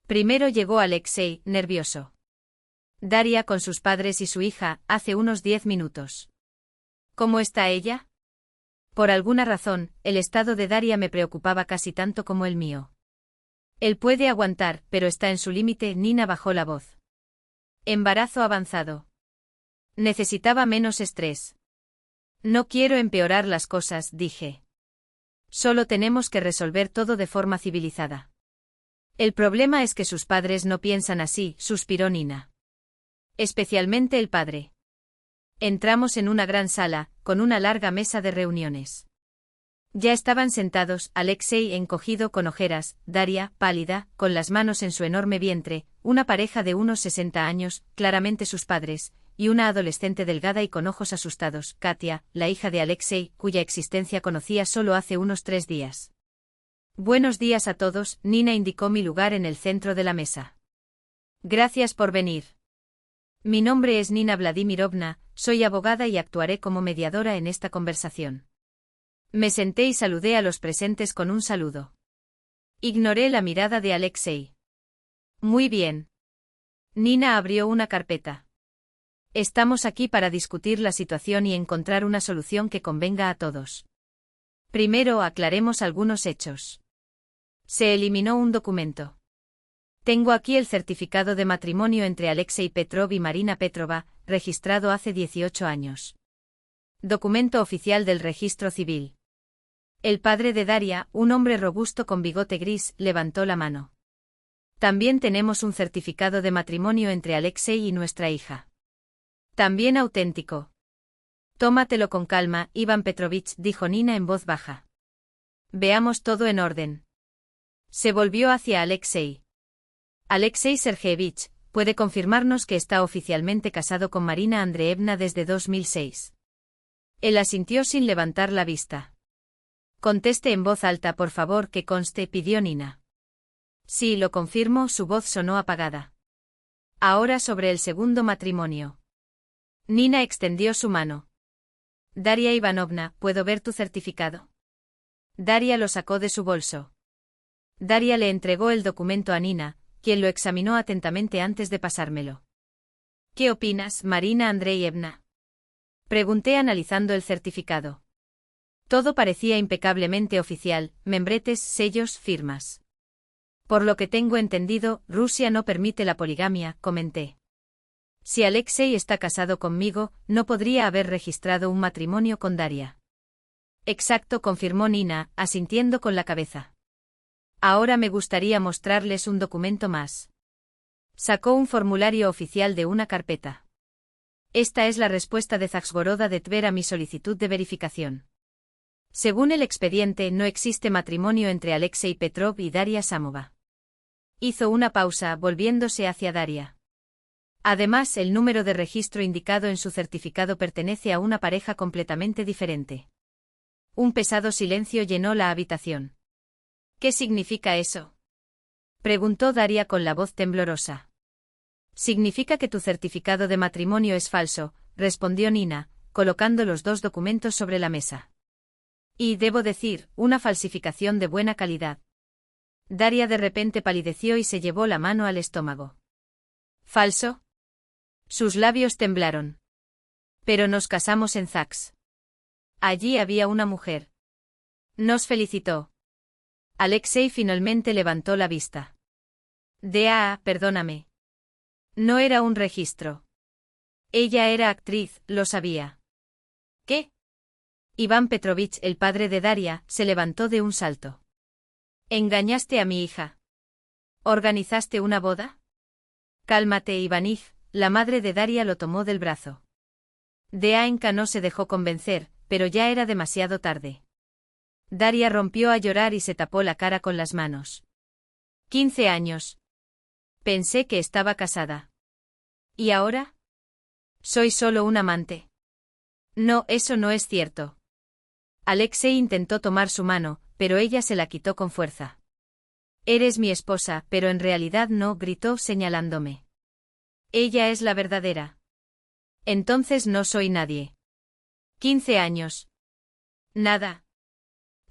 Primero llegó Alexei, nervioso. Daria con sus padres y su hija, hace unos 10 minutos. ¿Cómo está ella? Por alguna razón, el estado de Daria me preocupaba casi tanto como el mío. Él puede aguantar, pero está en su límite. Nina bajó la voz. Embarazo avanzado. Necesitaba menos estrés. No quiero empeorar las cosas, dije. Solo tenemos que resolver todo de forma civilizada. El problema es que sus padres no piensan así, suspiró Nina. Especialmente el padre. Entramos en una gran sala, con una larga mesa de reuniones. Ya estaban sentados, Alexei encogido con ojeras, Daria, pálida, con las manos en su enorme vientre, una pareja de unos 60 años, claramente sus padres, y una adolescente delgada y con ojos asustados, Katia, la hija de Alexei, cuya existencia conocía solo hace unos 3 días. Buenos días a todos, Nina indicó mi lugar en el centro de la mesa. Gracias por venir. Mi nombre es Nina Vladimirovna, soy abogada y actuaré como mediadora en esta conversación. Me senté y saludé a los presentes con un saludo. Ignoré la mirada de Alexei. Muy bien. Nina abrió una carpeta. Estamos aquí para discutir la situación y encontrar una solución que convenga a todos. Primero aclaremos algunos hechos. Se eliminó un documento. Tengo aquí el certificado de matrimonio entre Alexei Petrov y Marina Petrova, registrado hace 18 años. Documento oficial del registro civil. El padre de Daria, un hombre robusto con bigote gris, levantó la mano. También tenemos un certificado de matrimonio entre Alexei y nuestra hija. También auténtico. Tómatelo con calma, Iván Petrovich, dijo Nina en voz baja. Veamos todo en orden. Se volvió hacia Alexei. Alexei Sergeyevich, ¿puede confirmarnos que está oficialmente casado con Marina Andreevna desde 2006? Él asintió sin levantar la vista. Conteste en voz alta, por favor, que conste, pidió Nina. Sí, lo confirmo, su voz sonó apagada. Ahora sobre el segundo matrimonio. Nina extendió su mano. Daria Ivanovna, ¿puedo ver tu certificado? Daria lo sacó de su bolso. Daria le entregó el documento a Nina, quien lo examinó atentamente antes de pasármelo. ¿Qué opinas, Marina Andreevna? Pregunté analizando el certificado. Todo parecía impecablemente oficial, membretes, sellos, firmas. Por lo que tengo entendido, Rusia no permite la poligamia, comenté. Si Alexei está casado conmigo, no podría haber registrado un matrimonio con Daria. Exacto, confirmó Nina, asintiendo con la cabeza. Ahora me gustaría mostrarles un documento más. Sacó un formulario oficial de una carpeta. Esta es la respuesta de Zaxgoroda de Tver a mi solicitud de verificación. Según el expediente, no existe matrimonio entre Alexei Petrov y Daria Samova. Hizo una pausa, volviéndose hacia Daria. Además, el número de registro indicado en su certificado pertenece a una pareja completamente diferente. Un pesado silencio llenó la habitación. ¿Qué significa eso? Preguntó Daria con la voz temblorosa. Significa que tu certificado de matrimonio es falso, respondió Nina, colocando los dos documentos sobre la mesa. Y, debo decir, una falsificación de buena calidad. Daria de repente palideció y se llevó la mano al estómago. ¿Falso? Sus labios temblaron. Pero nos casamos en Zax. Allí había una mujer. Nos felicitó. Alexei finalmente levantó la vista. Perdóname. No era un registro. Ella era actriz, lo sabía. ¿Qué? Iván Petrovich, el padre de Daria, se levantó de un salto. ¿Engañaste a mi hija? ¿Organizaste una boda? Cálmate, Ivanij, la madre de Daria lo tomó del brazo. Deaenka no se dejó convencer, pero ya era demasiado tarde. Daria rompió a llorar y se tapó la cara con las manos. 15 años. Pensé que estaba casada. ¿Y ahora? Soy solo un amante. No, eso no es cierto. Alexei intentó tomar su mano, pero ella se la quitó con fuerza. Eres mi esposa, pero en realidad no, gritó señalándome. Ella es la verdadera. Entonces no soy nadie. 15 años. Nada.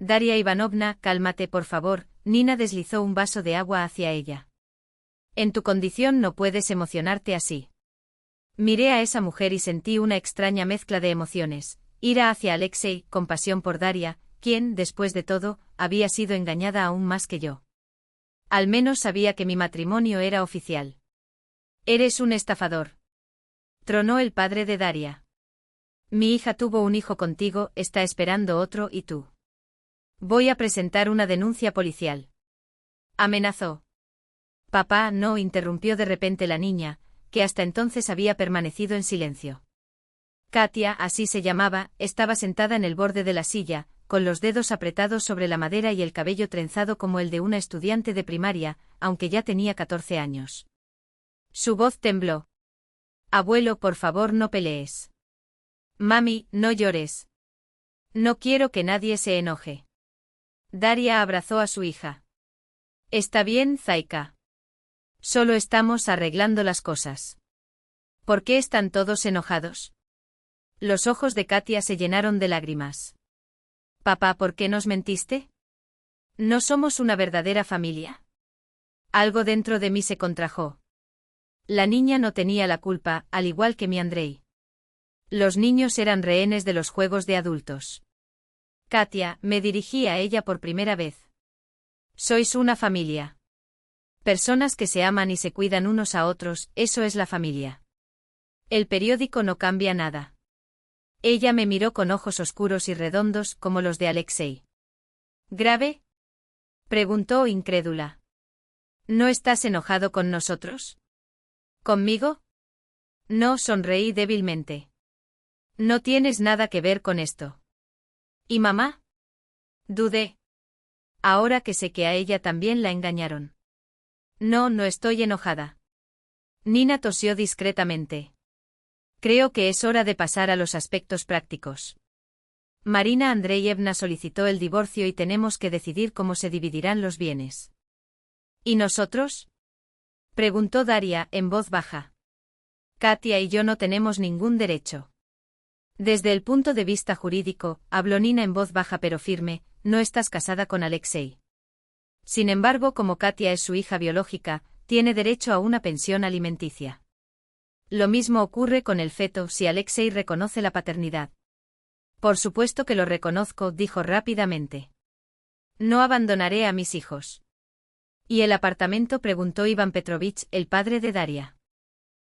Daria Ivanovna, cálmate por favor, Nina deslizó un vaso de agua hacia ella. En tu condición no puedes emocionarte así. Miré a esa mujer y sentí una extraña mezcla de emociones, ira hacia Alexei, compasión por Daria, quien, después de todo, había sido engañada aún más que yo. Al menos sabía que mi matrimonio era oficial. Eres un estafador. Tronó el padre de Daria. Mi hija tuvo un hijo contigo, está esperando otro y tú. Voy a presentar una denuncia policial. Amenazó. Papá, no, interrumpió de repente la niña, que hasta entonces había permanecido en silencio. Katia, así se llamaba, estaba sentada en el borde de la silla, con los dedos apretados sobre la madera y el cabello trenzado como el de una estudiante de primaria, aunque ya tenía 14 años. Su voz tembló. Abuelo, por favor, no pelees. Mami, no llores. No quiero que nadie se enoje. Daria abrazó a su hija. Está bien, Zaika. Solo estamos arreglando las cosas. ¿Por qué están todos enojados? Los ojos de Katia se llenaron de lágrimas. Papá, ¿por qué nos mentiste? No somos una verdadera familia. Algo dentro de mí se contrajo. La niña no tenía la culpa, al igual que mi Andrei. Los niños eran rehenes de los juegos de adultos. Katia, me dirigí a ella por primera vez. Sois una familia. Personas que se aman y se cuidan unos a otros, eso es la familia. El periódico no cambia nada. Ella me miró con ojos oscuros y redondos como los de Alexei. ¿Grave? Preguntó incrédula. ¿No estás enojado con nosotros? ¿Conmigo? No, sonreí débilmente. No tienes nada que ver con esto. ¿Y mamá? Dudé. Ahora que sé que a ella también la engañaron. No, no estoy enojada. Nina tosió discretamente. Creo que es hora de pasar a los aspectos prácticos. Marina Andreevna solicitó el divorcio y tenemos que decidir cómo se dividirán los bienes. ¿Y nosotros? Preguntó Daria en voz baja. Katia y yo no tenemos ningún derecho. Desde el punto de vista jurídico, habló Nina en voz baja pero firme, no estás casada con Alexei. Sin embargo, como Katia es su hija biológica, tiene derecho a una pensión alimenticia. Lo mismo ocurre con el feto si Alexei reconoce la paternidad. Por supuesto que lo reconozco, dijo rápidamente. No abandonaré a mis hijos. ¿Y el apartamento?, preguntó Iván Petrovich, el padre de Daria.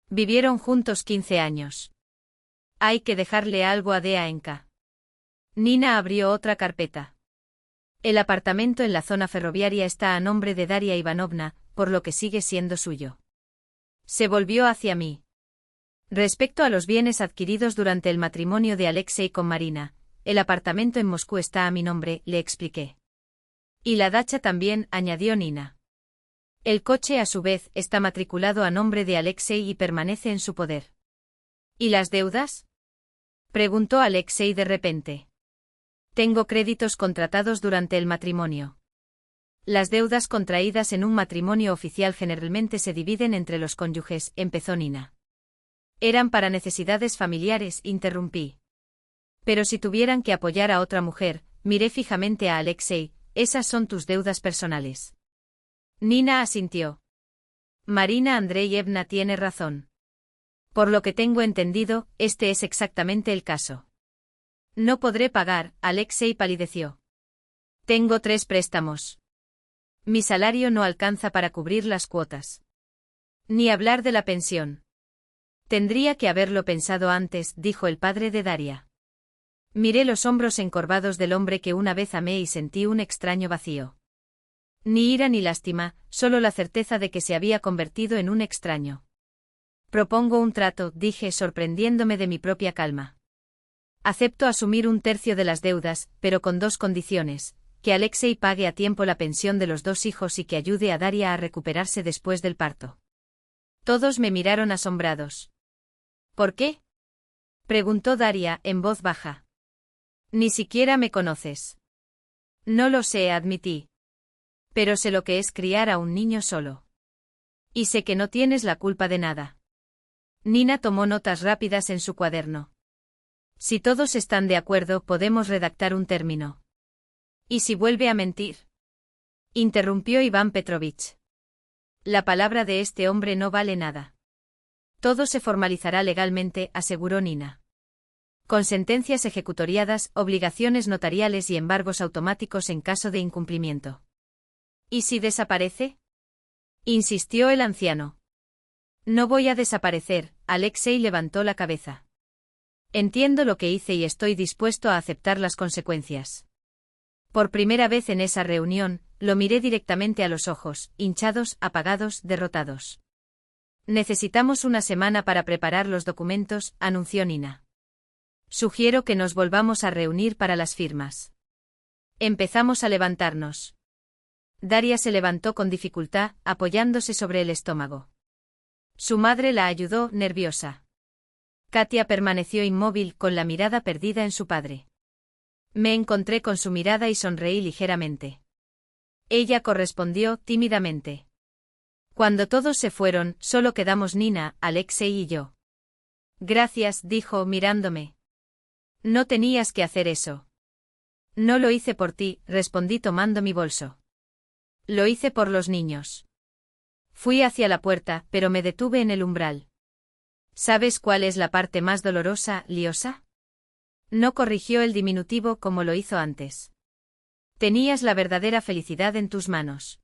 Vivieron juntos 15 años. Hay que dejarle algo a Deaenka. Nina abrió otra carpeta. El apartamento en la zona ferroviaria está a nombre de Daria Ivanovna, por lo que sigue siendo suyo. Se volvió hacia mí. Respecto a los bienes adquiridos durante el matrimonio de Alexei con Marina, el apartamento en Moscú está a mi nombre, le expliqué. Y la dacha también, añadió Nina. El coche, a su vez, está matriculado a nombre de Alexei y permanece en su poder. ¿Y las deudas?, preguntó Alexei de repente. Tengo créditos contratados durante el matrimonio. Las deudas contraídas en un matrimonio oficial generalmente se dividen entre los cónyuges, empezó Nina. Eran para necesidades familiares, interrumpí. Pero si tuvieran que apoyar a otra mujer, miré fijamente a Alexei, esas son tus deudas personales. Nina asintió. Marina Andreevna tiene razón. Por lo que tengo entendido, este es exactamente el caso. No podré pagar, Alexei palideció. Tengo 3 préstamos. Mi salario no alcanza para cubrir las cuotas. Ni hablar de la pensión. Tendría que haberlo pensado antes, dijo el padre de Daria. Miré los hombros encorvados del hombre que una vez amé y sentí un extraño vacío. Ni ira ni lástima, solo la certeza de que se había convertido en un extraño. Propongo un trato, dije sorprendiéndome de mi propia calma. Acepto asumir 1/3 de las deudas, pero con 2 condiciones, que Alexei pague a tiempo la pensión de los 2 hijos y que ayude a Daria a recuperarse después del parto. Todos me miraron asombrados. ¿Por qué?, preguntó Daria en voz baja. Ni siquiera me conoces. No lo sé, admití. Pero sé lo que es criar a un niño solo. Y sé que no tienes la culpa de nada. Nina tomó notas rápidas en su cuaderno. Si todos están de acuerdo, podemos redactar un término. ¿Y si vuelve a mentir? Interrumpió Iván Petrovich. La palabra de este hombre no vale nada. Todo se formalizará legalmente, aseguró Nina. Con sentencias ejecutoriadas, obligaciones notariales y embargos automáticos en caso de incumplimiento. ¿Y si desaparece? Insistió el anciano. No voy a desaparecer, Alexei levantó la cabeza. Entiendo lo que hice y estoy dispuesto a aceptar las consecuencias. Por primera vez en esa reunión, lo miré directamente a los ojos, hinchados, apagados, derrotados. Necesitamos una semana para preparar los documentos, anunció Nina. Sugiero que nos volvamos a reunir para las firmas. Empezamos a levantarnos. Daria se levantó con dificultad, apoyándose sobre el estómago. Su madre la ayudó, nerviosa. Katia permaneció inmóvil, con la mirada perdida en su padre. Me encontré con su mirada y sonreí ligeramente. Ella correspondió, tímidamente. Cuando todos se fueron, solo quedamos Nina, Alexei y yo. Gracias, dijo, mirándome. No tenías que hacer eso. No lo hice por ti, respondí tomando mi bolso. Lo hice por los niños. Fui hacia la puerta, pero me detuve en el umbral. ¿Sabes cuál es la parte más dolorosa, Liosa? No corrigió el diminutivo como lo hizo antes. Tenías la verdadera felicidad en tus manos.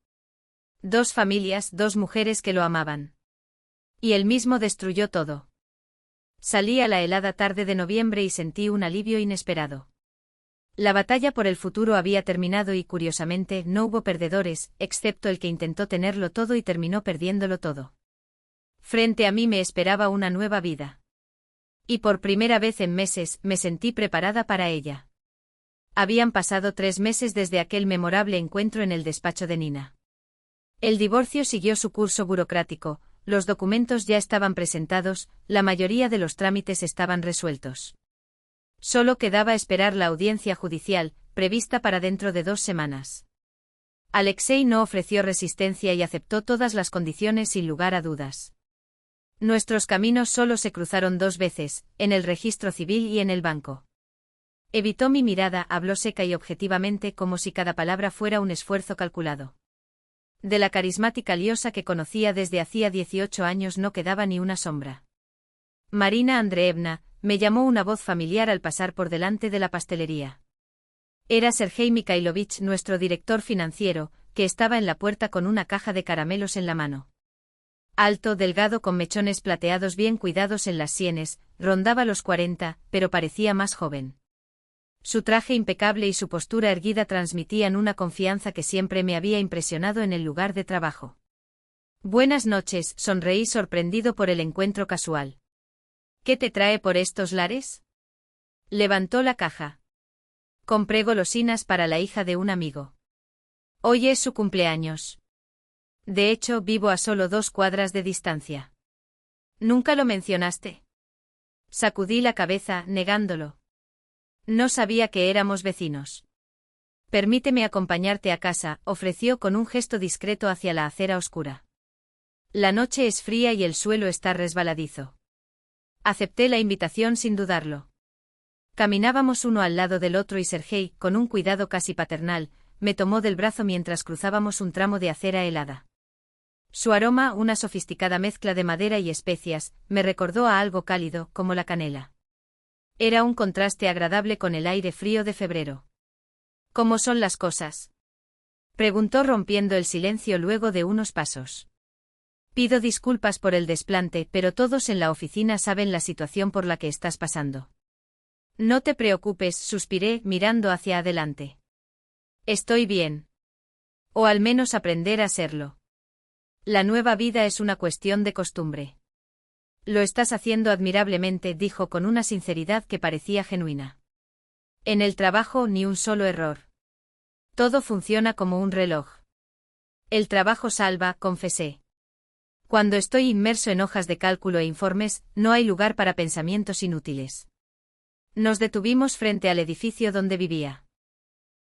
2 familias, 2 mujeres que lo amaban. Y él mismo destruyó todo. Salí a la helada tarde de noviembre y sentí un alivio inesperado. La batalla por el futuro había terminado y curiosamente no hubo perdedores, excepto el que intentó tenerlo todo y terminó perdiéndolo todo. Frente a mí me esperaba una nueva vida. Y por primera vez en meses me sentí preparada para ella. Habían pasado 3 meses desde aquel memorable encuentro en el despacho de Nina. El divorcio siguió su curso burocrático, los documentos ya estaban presentados, la mayoría de los trámites estaban resueltos. Solo quedaba esperar la audiencia judicial, prevista para dentro de 2 semanas. Alexei no ofreció resistencia y aceptó todas las condiciones sin lugar a dudas. Nuestros caminos solo se cruzaron 2 veces, en el registro civil y en el banco. Evitó mi mirada, habló seca y objetivamente como si cada palabra fuera un esfuerzo calculado. De la carismática Liosa que conocía desde hacía 18 años no quedaba ni una sombra. Marina Andreevna, me llamó una voz familiar al pasar por delante de la pastelería. Era Sergei Mikhailovich, nuestro director financiero, que estaba en la puerta con una caja de caramelos en la mano. Alto, delgado, con mechones plateados bien cuidados en las sienes, rondaba los 40, pero parecía más joven. Su traje impecable y su postura erguida transmitían una confianza que siempre me había impresionado en el lugar de trabajo. Buenas noches, sonreí sorprendido por el encuentro casual. ¿Qué te trae por estos lares? Levantó la caja. Compré golosinas para la hija de un amigo. Hoy es su cumpleaños. De hecho, vivo a solo 2 cuadras de distancia. ¿Nunca lo mencionaste? Sacudí la cabeza, negándolo. No sabía que éramos vecinos. Permíteme acompañarte a casa, ofreció con un gesto discreto hacia la acera oscura. La noche es fría y el suelo está resbaladizo. Acepté la invitación sin dudarlo. Caminábamos uno al lado del otro y Sergei, con un cuidado casi paternal, me tomó del brazo mientras cruzábamos un tramo de acera helada. Su aroma, una sofisticada mezcla de madera y especias, me recordó a algo cálido, como la canela. Era un contraste agradable con el aire frío de febrero. ¿Cómo son las cosas?, preguntó rompiendo el silencio luego de unos pasos. Pido disculpas por el desplante, pero todos en la oficina saben la situación por la que estás pasando. No te preocupes, suspiré, mirando hacia adelante. Estoy bien. O al menos aprender a serlo. La nueva vida es una cuestión de costumbre. Lo estás haciendo admirablemente, dijo con una sinceridad que parecía genuina. En el trabajo ni un solo error. Todo funciona como un reloj. El trabajo salva, confesé. Cuando estoy inmerso en hojas de cálculo e informes, no hay lugar para pensamientos inútiles. Nos detuvimos frente al edificio donde vivía.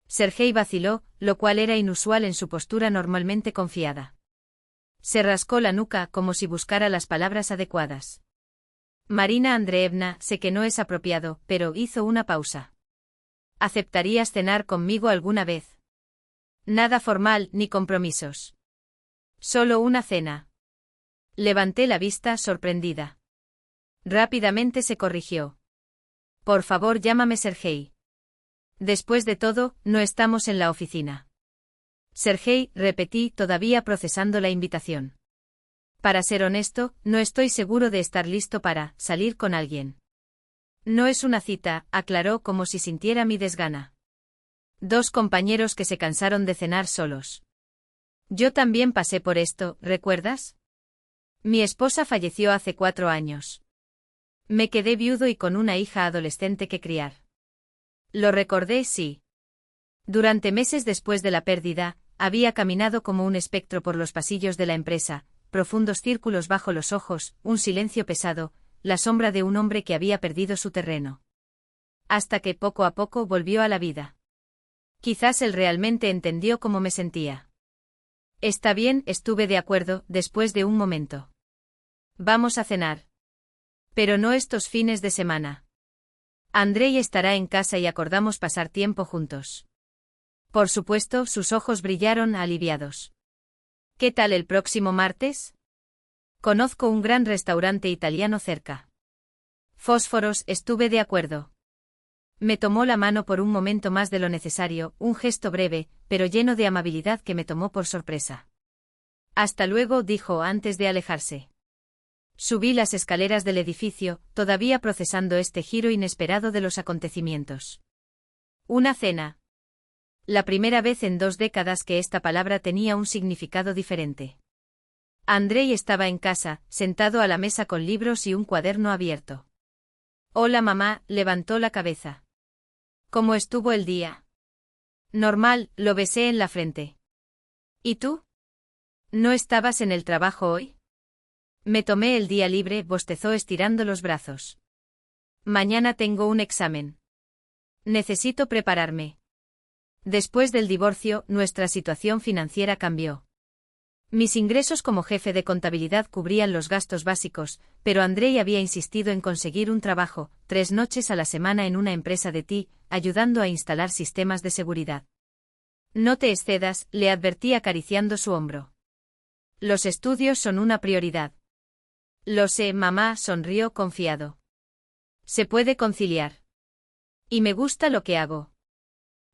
Sergei vaciló, lo cual era inusual en su postura normalmente confiada. Se rascó la nuca como si buscara las palabras adecuadas. Marina Andreevna, sé que no es apropiado, pero hizo una pausa. ¿Aceptarías cenar conmigo alguna vez? Nada formal ni compromisos. Solo una cena. Levanté la vista sorprendida. Rápidamente se corrigió. Por favor, llámame Sergei. Después de todo, no estamos en la oficina. Sergei, repetí, todavía procesando la invitación. Para ser honesto, no estoy seguro de estar listo para salir con alguien. No es una cita, aclaró como si sintiera mi desgana. Dos compañeros que se cansaron de cenar solos. Yo también pasé por esto, ¿recuerdas? Mi esposa falleció hace 4 años. Me quedé viudo y con una hija adolescente que criar. Lo recordé, sí. Durante meses después de la pérdida, había caminado como un espectro por los pasillos de la empresa, profundos círculos bajo los ojos, un silencio pesado, la sombra de un hombre que había perdido su terreno. Hasta que poco a poco volvió a la vida. Quizás él realmente entendió cómo me sentía. Está bien, estuve de acuerdo, después de un momento. Vamos a cenar. Pero no estos fines de semana. Andrei estará en casa y acordamos pasar tiempo juntos. Por supuesto, sus ojos brillaron aliviados. ¿Qué tal el próximo martes? Conozco un gran restaurante italiano cerca. Fósforos, estuve de acuerdo. Me tomó la mano por un momento más de lo necesario, un gesto breve, pero lleno de amabilidad que me tomó por sorpresa. Hasta luego, dijo antes de alejarse. Subí las escaleras del edificio, todavía procesando este giro inesperado de los acontecimientos. Una cena. La primera vez en 2 décadas que esta palabra tenía un significado diferente. Andrei estaba en casa, sentado a la mesa con libros y un cuaderno abierto. Hola mamá, levantó la cabeza. ¿Cómo estuvo el día? Normal, lo besé en la frente. ¿Y tú? ¿No estabas en el trabajo hoy? Me tomé el día libre, bostezó estirando los brazos. Mañana tengo un examen. Necesito prepararme. Después del divorcio, nuestra situación financiera cambió. Mis ingresos como jefe de contabilidad cubrían los gastos básicos, pero Andrei había insistido en conseguir un trabajo, 3 noches a la semana en una empresa de TI, ayudando a instalar sistemas de seguridad. No te excedas, le advertí acariciando su hombro. Los estudios son una prioridad. Lo sé, mamá, sonrió confiado. Se puede conciliar. Y me gusta lo que hago.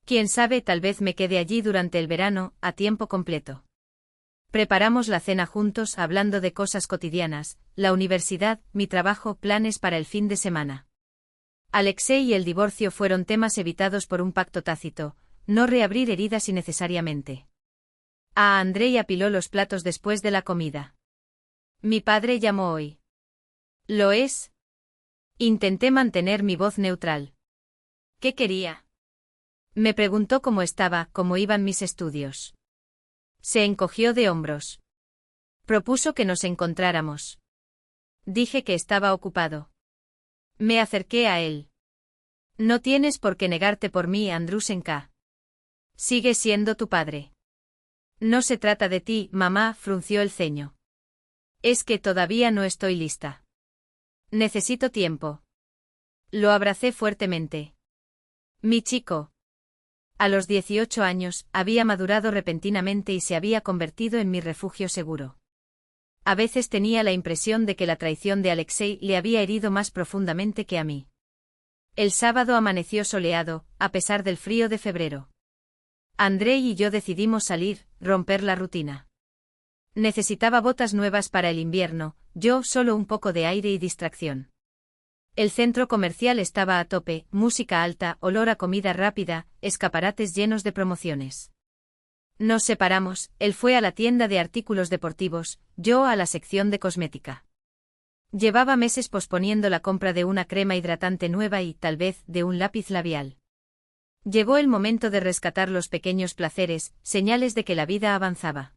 Quién sabe, tal vez me quede allí durante el verano, a tiempo completo. Preparamos la cena juntos, hablando de cosas cotidianas, la universidad, mi trabajo, planes para el fin de semana. Alexei y el divorcio fueron temas evitados por un pacto tácito, no reabrir heridas innecesariamente. Andrei apiló los platos después de la comida. Mi padre llamó hoy. ¿Lo es? Intenté mantener mi voz neutral. ¿Qué quería? Me preguntó cómo estaba, cómo iban mis estudios. Se encogió de hombros. Propuso que nos encontráramos. Dije que estaba ocupado. Me acerqué a él. No tienes por qué negarte por mí, Andrusenka. Sigue siendo tu padre. No se trata de ti, mamá, frunció el ceño. Es que todavía no estoy lista. Necesito tiempo. Lo abracé fuertemente. Mi chico. A los 18 años, había madurado repentinamente y se había convertido en mi refugio seguro. A veces tenía la impresión de que la traición de Alexei le había herido más profundamente que a mí. El sábado amaneció soleado, a pesar del frío de febrero. Andrei y yo decidimos salir, romper la rutina. Necesitaba botas nuevas para el invierno, yo solo un poco de aire y distracción. El centro comercial estaba a tope, música alta, olor a comida rápida, escaparates llenos de promociones. Nos separamos, él fue a la tienda de artículos deportivos, yo a la sección de cosmética. Llevaba meses posponiendo la compra de una crema hidratante nueva y, tal vez, de un lápiz labial. Llegó el momento de rescatar los pequeños placeres, señales de que la vida avanzaba.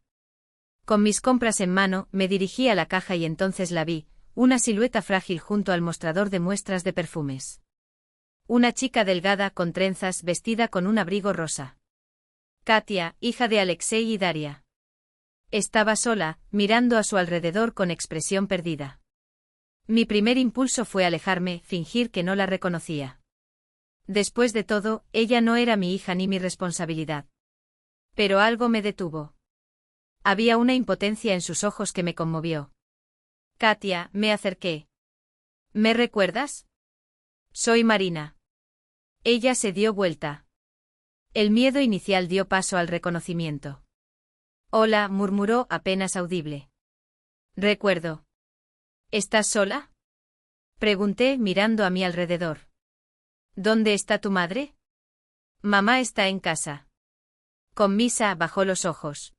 Con mis compras en mano, me dirigí a la caja y entonces la vi, una silueta frágil junto al mostrador de muestras de perfumes. Una chica delgada con trenzas vestida con un abrigo rosa. Katia, hija de Alexei y Daria. Estaba sola, mirando a su alrededor con expresión perdida. Mi primer impulso fue alejarme, fingir que no la reconocía. Después de todo, ella no era mi hija ni mi responsabilidad. Pero algo me detuvo. Había una impotencia en sus ojos que me conmovió. Katia, me acerqué. ¿Me recuerdas? Soy Marina. Ella se dio vuelta. El miedo inicial dio paso al reconocimiento. Hola, murmuró apenas audible. Recuerdo. ¿Estás sola? Pregunté mirando a mi alrededor. ¿Dónde está tu madre? Mamá está en casa. Con Misa bajó los ojos.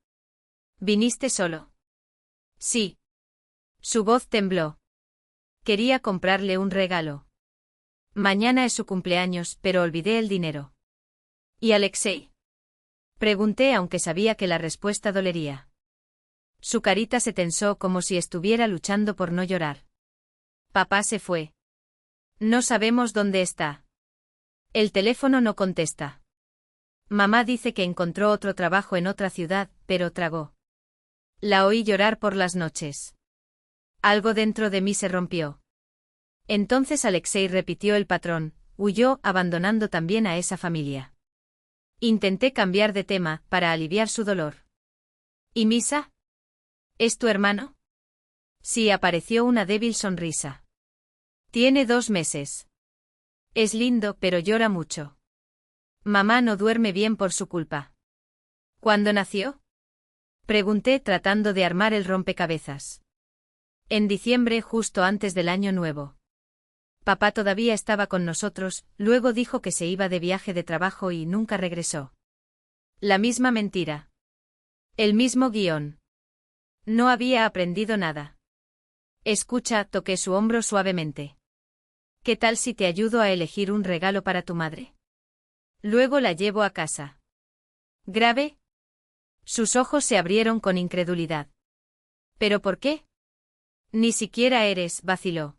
¿Viniste solo? Sí. Su voz tembló. Quería comprarle un regalo. Mañana es su cumpleaños, pero olvidé el dinero. ¿Y Alexei? Pregunté aunque sabía que la respuesta dolería. Su carita se tensó como si estuviera luchando por no llorar. Papá se fue. No sabemos dónde está. El teléfono no contesta. Mamá dice que encontró otro trabajo en otra ciudad, pero tragó. La oí llorar por las noches. Algo dentro de mí se rompió. Entonces Alexei repitió el patrón, huyó abandonando también a esa familia. Intenté cambiar de tema para aliviar su dolor. ¿Y Misa? ¿Es tu hermano? Sí, apareció una débil sonrisa. Tiene 2 meses. Es lindo, pero llora mucho. Mamá no duerme bien por su culpa. ¿Cuándo nació? Pregunté tratando de armar el rompecabezas. En diciembre, justo antes del año nuevo. Papá todavía estaba con nosotros, luego dijo que se iba de viaje de trabajo y nunca regresó. La misma mentira. El mismo guión. No había aprendido nada. Escucha, toqué su hombro suavemente. ¿Qué tal si te ayudo a elegir un regalo para tu madre? Luego la llevo a casa. ¿Grave? Sus ojos se abrieron con incredulidad. ¿Pero por qué? Ni siquiera eres, vaciló.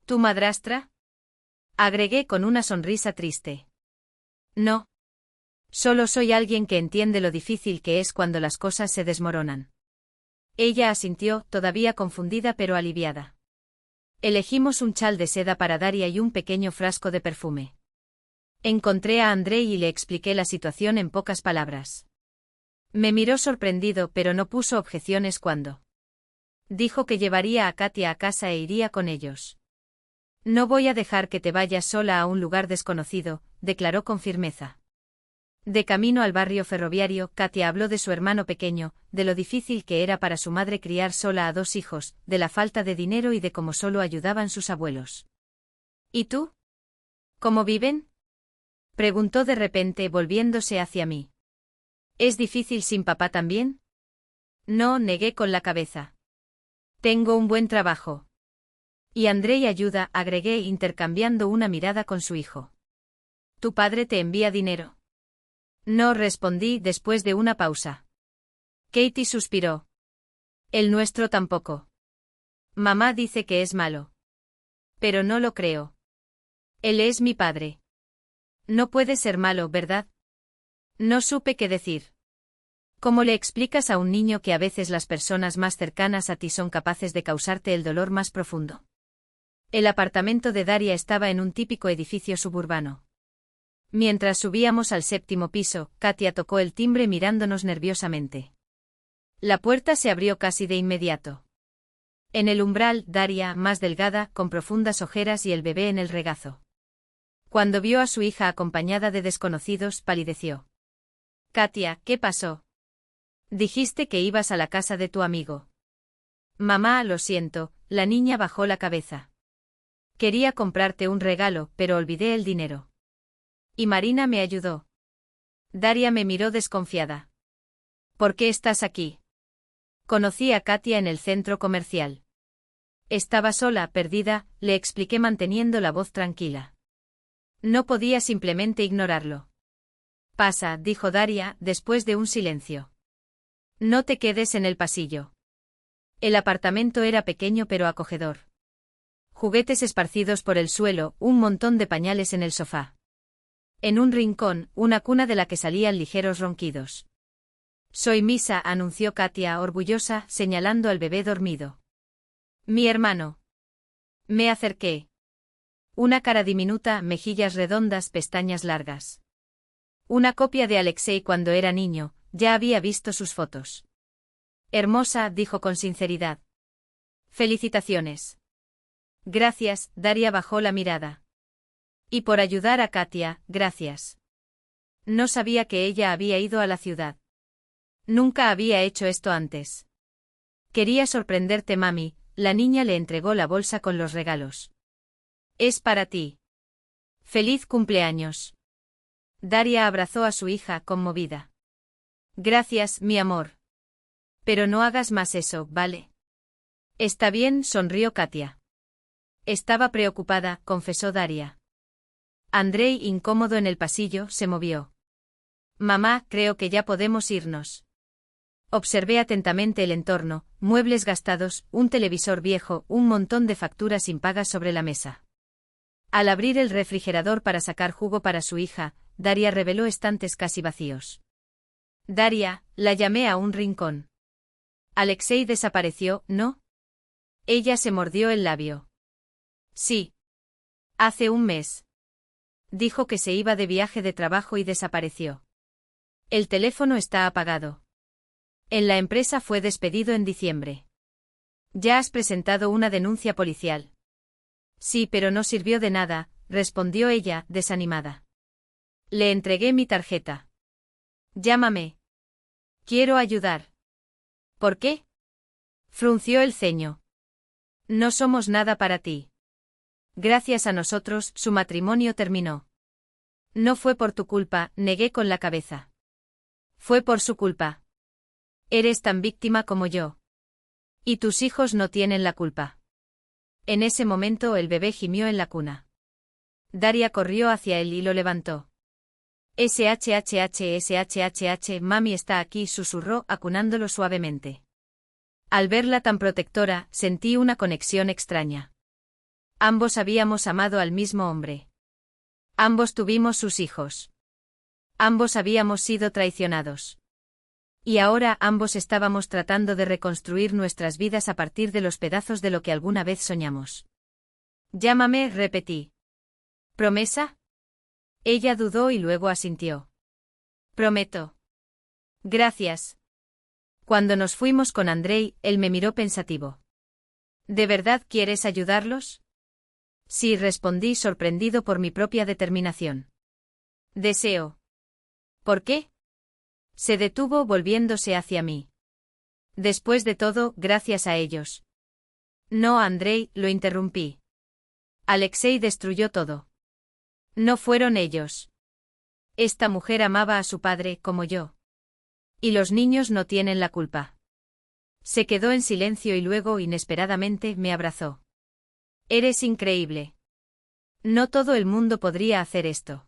¿Tu madrastra? Agregué con una sonrisa triste. No. Solo soy alguien que entiende lo difícil que es cuando las cosas se desmoronan. Ella asintió, todavía confundida pero aliviada. Elegimos un chal de seda para Daria y un pequeño frasco de perfume. Encontré a Andrei y le expliqué la situación en pocas palabras. Me miró sorprendido pero no puso objeciones cuando. Dijo que llevaría a Katia a casa e iría con ellos. No voy a dejar que te vayas sola a un lugar desconocido, declaró con firmeza. De camino al barrio ferroviario, Katia habló de su hermano pequeño, de lo difícil que era para su madre criar sola a 2 hijos, de la falta de dinero y de cómo solo ayudaban sus abuelos. ¿Y tú? ¿Cómo viven? Preguntó de repente volviéndose hacia mí. ¿Es difícil sin papá también? No, negué con la cabeza. Tengo un buen trabajo. Y Andrei ayuda, agregué intercambiando una mirada con su hijo. ¿Tu padre te envía dinero? No, respondí después de una pausa. Katie suspiró. El nuestro tampoco. Mamá dice que es malo. Pero no lo creo. Él es mi padre. No puede ser malo, ¿verdad? No supe qué decir. ¿Cómo le explicas a un niño que a veces las personas más cercanas a ti son capaces de causarte el dolor más profundo? El apartamento de Daria estaba en un típico edificio suburbano. Mientras subíamos al 7º piso, Katia tocó el timbre mirándonos nerviosamente. La puerta se abrió casi de inmediato. En el umbral, Daria, más delgada, con profundas ojeras y el bebé en el regazo. Cuando vio a su hija acompañada de desconocidos, palideció. Katia, ¿qué pasó? Dijiste que ibas a la casa de tu amigo. Mamá, lo siento, la niña bajó la cabeza. Quería comprarte un regalo, pero olvidé el dinero. Y Marina me ayudó. Daria me miró desconfiada. ¿Por qué estás aquí? Conocí a Katia en el centro comercial. Estaba sola, perdida, le expliqué manteniendo la voz tranquila. No podía simplemente ignorarlo. Pasa, dijo Daria, después de un silencio. No te quedes en el pasillo. El apartamento era pequeño pero acogedor. Juguetes esparcidos por el suelo, un montón de pañales en el sofá. En un rincón, una cuna de la que salían ligeros ronquidos. Soy Misa, anunció Katia, orgullosa, señalando al bebé dormido. Mi hermano. Me acerqué. Una cara diminuta, mejillas redondas, pestañas largas. Una copia de Alexei cuando era niño, ya había visto sus fotos. Hermosa, dijo con sinceridad. Felicitaciones. Gracias, Daria bajó la mirada. Y por ayudar a Katia, gracias. No sabía que ella había ido a la ciudad. Nunca había hecho esto antes. Quería sorprenderte, mami. La niña le entregó la bolsa con los regalos. Es para ti. Feliz cumpleaños. Daria abrazó a su hija, conmovida. Gracias, mi amor. Pero no hagas más eso, ¿vale? Está bien, sonrió Katia. Estaba preocupada, confesó Daria. Andrei, incómodo en el pasillo, se movió. Mamá, creo que ya podemos irnos. Observé atentamente el entorno, muebles gastados, un televisor viejo, un montón de facturas impagas sobre la mesa. Al abrir el refrigerador para sacar jugo para su hija, Daria reveló estantes casi vacíos. Daria, la llamé a un rincón. Alexei desapareció, ¿no? Ella se mordió el labio. Sí. Hace un mes. Dijo que se iba de viaje de trabajo y desapareció. El teléfono está apagado. En la empresa fue despedido en diciembre. ¿Ya has presentado una denuncia policial? Sí, pero no sirvió de nada, respondió ella, desanimada. Le entregué mi tarjeta. Llámame. Quiero ayudar. ¿Por qué? Frunció el ceño. No somos nada para ti. Gracias a nosotros, su matrimonio terminó. No fue por tu culpa, negué con la cabeza. Fue por su culpa. Eres tan víctima como yo. Y tus hijos no tienen la culpa. En ese momento el bebé gimió en la cuna. Daria corrió hacia él y lo levantó. SHHH, mami está aquí, susurró, acunándolo suavemente. Al verla tan protectora, sentí una conexión extraña. Ambos habíamos amado al mismo hombre. Ambos tuvimos sus hijos. Ambos habíamos sido traicionados. Y ahora ambos estábamos tratando de reconstruir nuestras vidas a partir de los pedazos de lo que alguna vez soñamos. Llámame, repetí. ¿Promesa? Ella dudó y luego asintió. Prometo. Gracias. Cuando nos fuimos con Andrei, él me miró pensativo. ¿De verdad quieres ayudarlos? Sí, respondí sorprendido por mi propia determinación. Deseo. ¿Por qué? Se detuvo volviéndose hacia mí. Después de todo, gracias a ellos. No, Andrei, lo interrumpí. Alexei destruyó todo. No fueron ellos. Esta mujer amaba a su padre como yo. Y los niños no tienen la culpa. Se quedó en silencio y luego, inesperadamente, me abrazó. Eres increíble. No todo el mundo podría hacer esto.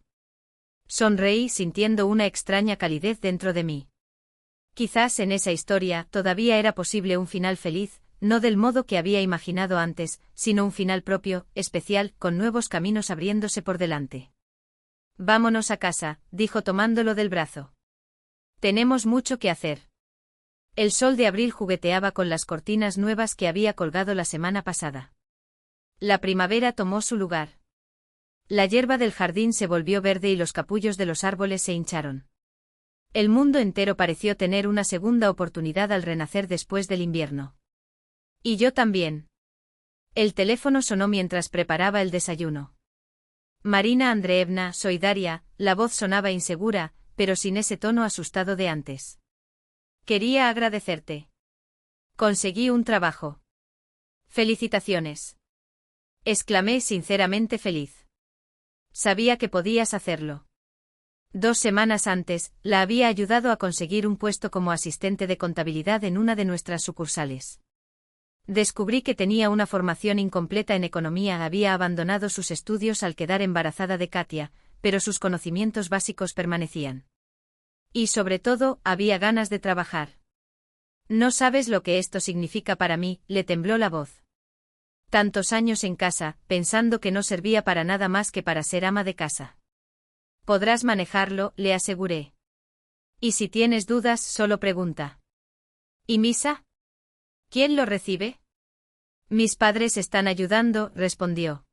Sonreí sintiendo una extraña calidez dentro de mí. Quizás en esa historia todavía era posible un final feliz, no del modo que había imaginado antes, sino un final propio, especial, con nuevos caminos abriéndose por delante. Vámonos a casa, dijo tomándolo del brazo. Tenemos mucho que hacer. El sol de abril jugueteaba con las cortinas nuevas que había colgado la semana pasada. La primavera tomó su lugar. La hierba del jardín se volvió verde y los capullos de los árboles se hincharon. El mundo entero pareció tener una segunda oportunidad al renacer después del invierno. Y yo también. El teléfono sonó mientras preparaba el desayuno. Marina Andreevna, soy Daria, la voz sonaba insegura, pero sin ese tono asustado de antes. Quería agradecerte. Conseguí un trabajo. Felicitaciones. Exclamé sinceramente feliz. Sabía que podías hacerlo. 2 semanas antes, la había ayudado a conseguir un puesto como asistente de contabilidad en una de nuestras sucursales. Descubrí que tenía una formación incompleta en economía, había abandonado sus estudios al quedar embarazada de Katia, pero sus conocimientos básicos permanecían. Y sobre todo, había ganas de trabajar. No sabes lo que esto significa para mí, le tembló la voz. Tantos años en casa, pensando que no servía para nada más que para ser ama de casa. Podrás manejarlo, le aseguré. Y si tienes dudas, solo pregunta. ¿Y misa? ¿Quién lo recibe? Mis padres están ayudando, respondió.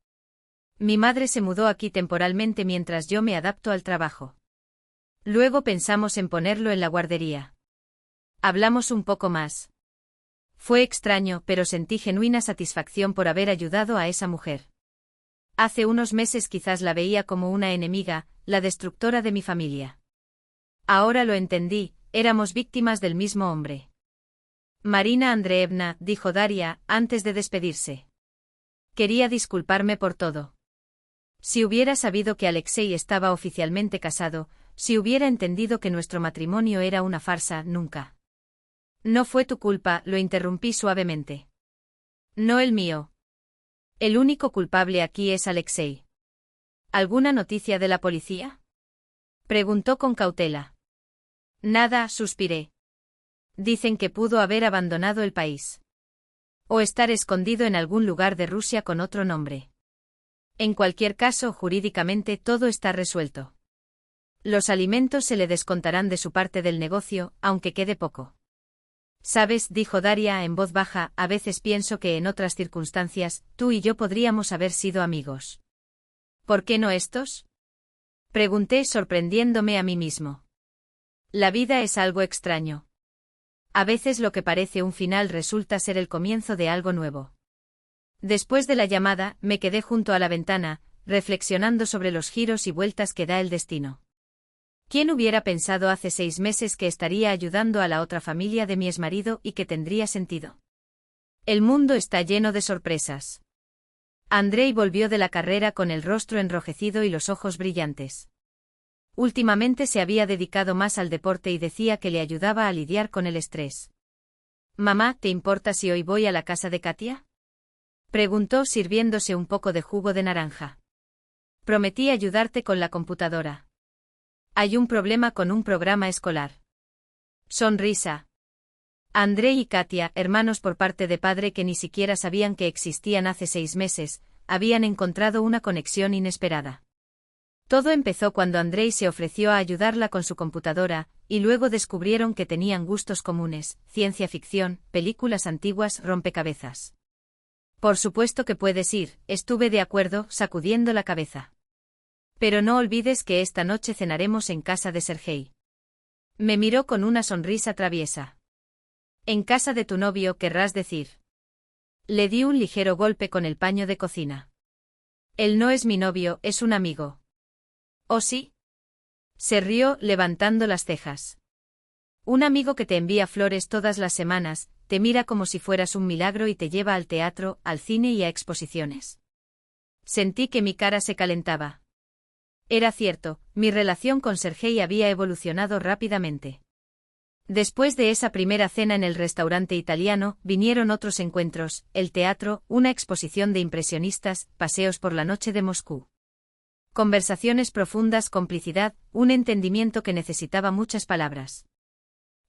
Mi madre se mudó aquí temporalmente mientras yo me adapto al trabajo. Luego pensamos en ponerlo en la guardería. Hablamos un poco más. Fue extraño, pero sentí genuina satisfacción por haber ayudado a esa mujer. Hace unos meses quizás la veía como una enemiga, la destructora de mi familia. Ahora lo entendí, éramos víctimas del mismo hombre. Marina Andreevna, dijo Daria, antes de despedirse. Quería disculparme por todo. Si hubiera sabido que Alexei estaba oficialmente casado, si hubiera entendido que nuestro matrimonio era una farsa, nunca. No fue tu culpa, lo interrumpí suavemente. No el mío. El único culpable aquí es Alexei. ¿Alguna noticia de la policía? Preguntó con cautela. Nada, suspiré. Dicen que pudo haber abandonado el país. O estar escondido en algún lugar de Rusia con otro nombre. En cualquier caso, jurídicamente todo está resuelto. Los alimentos se le descontarán de su parte del negocio, aunque quede poco. Sabes, dijo Daria en voz baja, a veces pienso que en otras circunstancias, tú y yo podríamos haber sido amigos. ¿Por qué no estos? Pregunté sorprendiéndome a mí mismo. La vida es algo extraño. A veces lo que parece un final resulta ser el comienzo de algo nuevo. Después de la llamada, me quedé junto a la ventana, reflexionando sobre los giros y vueltas que da el destino. ¿Quién hubiera pensado hace 6 meses que estaría ayudando a la otra familia de mi exmarido y que tendría sentido? El mundo está lleno de sorpresas. Andrei volvió de la carrera con el rostro enrojecido y los ojos brillantes. Últimamente se había dedicado más al deporte y decía que le ayudaba a lidiar con el estrés. «Mamá, ¿te importa si hoy voy a la casa de Katia?», preguntó sirviéndose un poco de jugo de naranja. «Prometí ayudarte con la computadora. Hay un problema con un programa escolar». Sonrisa. Andrei y Katia, hermanos por parte de padre que ni siquiera sabían que existían hace 6 meses, habían encontrado una conexión inesperada. Todo empezó cuando Andrei se ofreció a ayudarla con su computadora, y luego descubrieron que tenían gustos comunes: ciencia ficción, películas antiguas, rompecabezas. Por supuesto que puedes ir, estuve de acuerdo, sacudiendo la cabeza. Pero no olvides que esta noche cenaremos en casa de Sergei. Me miró con una sonrisa traviesa. En casa de tu novio, querrás decir. Le di un ligero golpe con el paño de cocina. Él no es mi novio, es un amigo. ¿Oh sí? Se rió, levantando las cejas. Un amigo que te envía flores todas las semanas, te mira como si fueras un milagro y te lleva al teatro, al cine y a exposiciones. Sentí que mi cara se calentaba. Era cierto, mi relación con Sergei había evolucionado rápidamente. Después de esa primera cena en el restaurante italiano, vinieron otros encuentros: el teatro, una exposición de impresionistas, paseos por la noche de Moscú. Conversaciones profundas, complicidad, un entendimiento que necesitaba muchas palabras.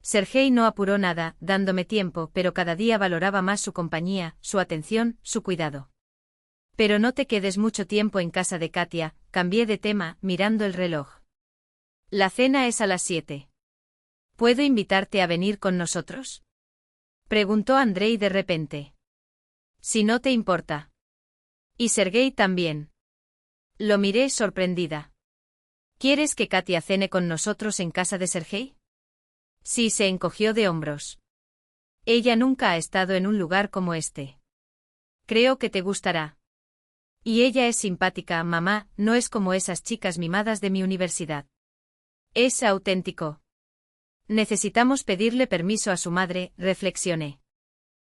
Sergei no apuró nada, dándome tiempo, pero cada día valoraba más su compañía, su atención, su cuidado. Pero no te quedes mucho tiempo en casa de Katia, cambié de tema, mirando el reloj. La cena es a las 7. ¿Puedo invitarte a venir con nosotros?, preguntó Andrei de repente. Si no te importa. Y Sergei también. Lo miré sorprendida. ¿Quieres que Katia cene con nosotros en casa de Sergei? Sí, se encogió de hombros. Ella nunca ha estado en un lugar como este. Creo que te gustará. Y ella es simpática, mamá, no es como esas chicas mimadas de mi universidad. Es auténtico. Necesitamos pedirle permiso a su madre, reflexioné.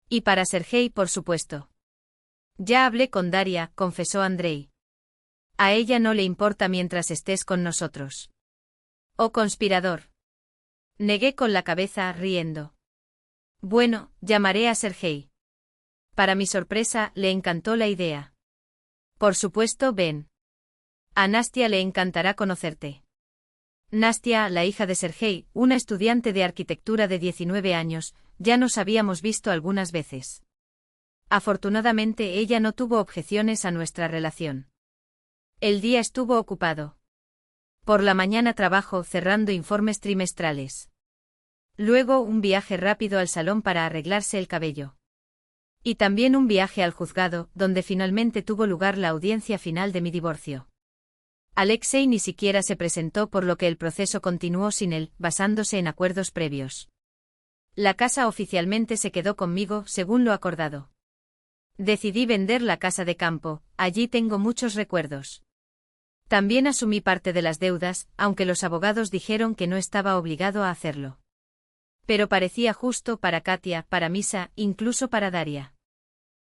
Y para Sergei, por supuesto. Ya hablé con Daria, confesó Andrei. A ella no le importa mientras estés con nosotros. Oh, conspirador. Negué con la cabeza, riendo. Bueno, llamaré a Sergei. Para mi sorpresa, le encantó la idea. Por supuesto, ven. A Nastia le encantará conocerte. Nastia, la hija de Sergei, una estudiante de arquitectura de 19 años, ya nos habíamos visto algunas veces. Afortunadamente ella no tuvo objeciones a nuestra relación. El día estuvo ocupado. Por la mañana trabajo cerrando informes trimestrales. Luego un viaje rápido al salón para arreglarse el cabello. Y también un viaje al juzgado, donde finalmente tuvo lugar la audiencia final de mi divorcio. Alexei ni siquiera se presentó, por lo que el proceso continuó sin él, basándose en acuerdos previos. La casa oficialmente se quedó conmigo, según lo acordado. Decidí vender la casa de campo, allí tengo muchos recuerdos. También asumí parte de las deudas, aunque los abogados dijeron que no estaba obligado a hacerlo. Pero parecía justo para Katia, para Misa, incluso para Daria.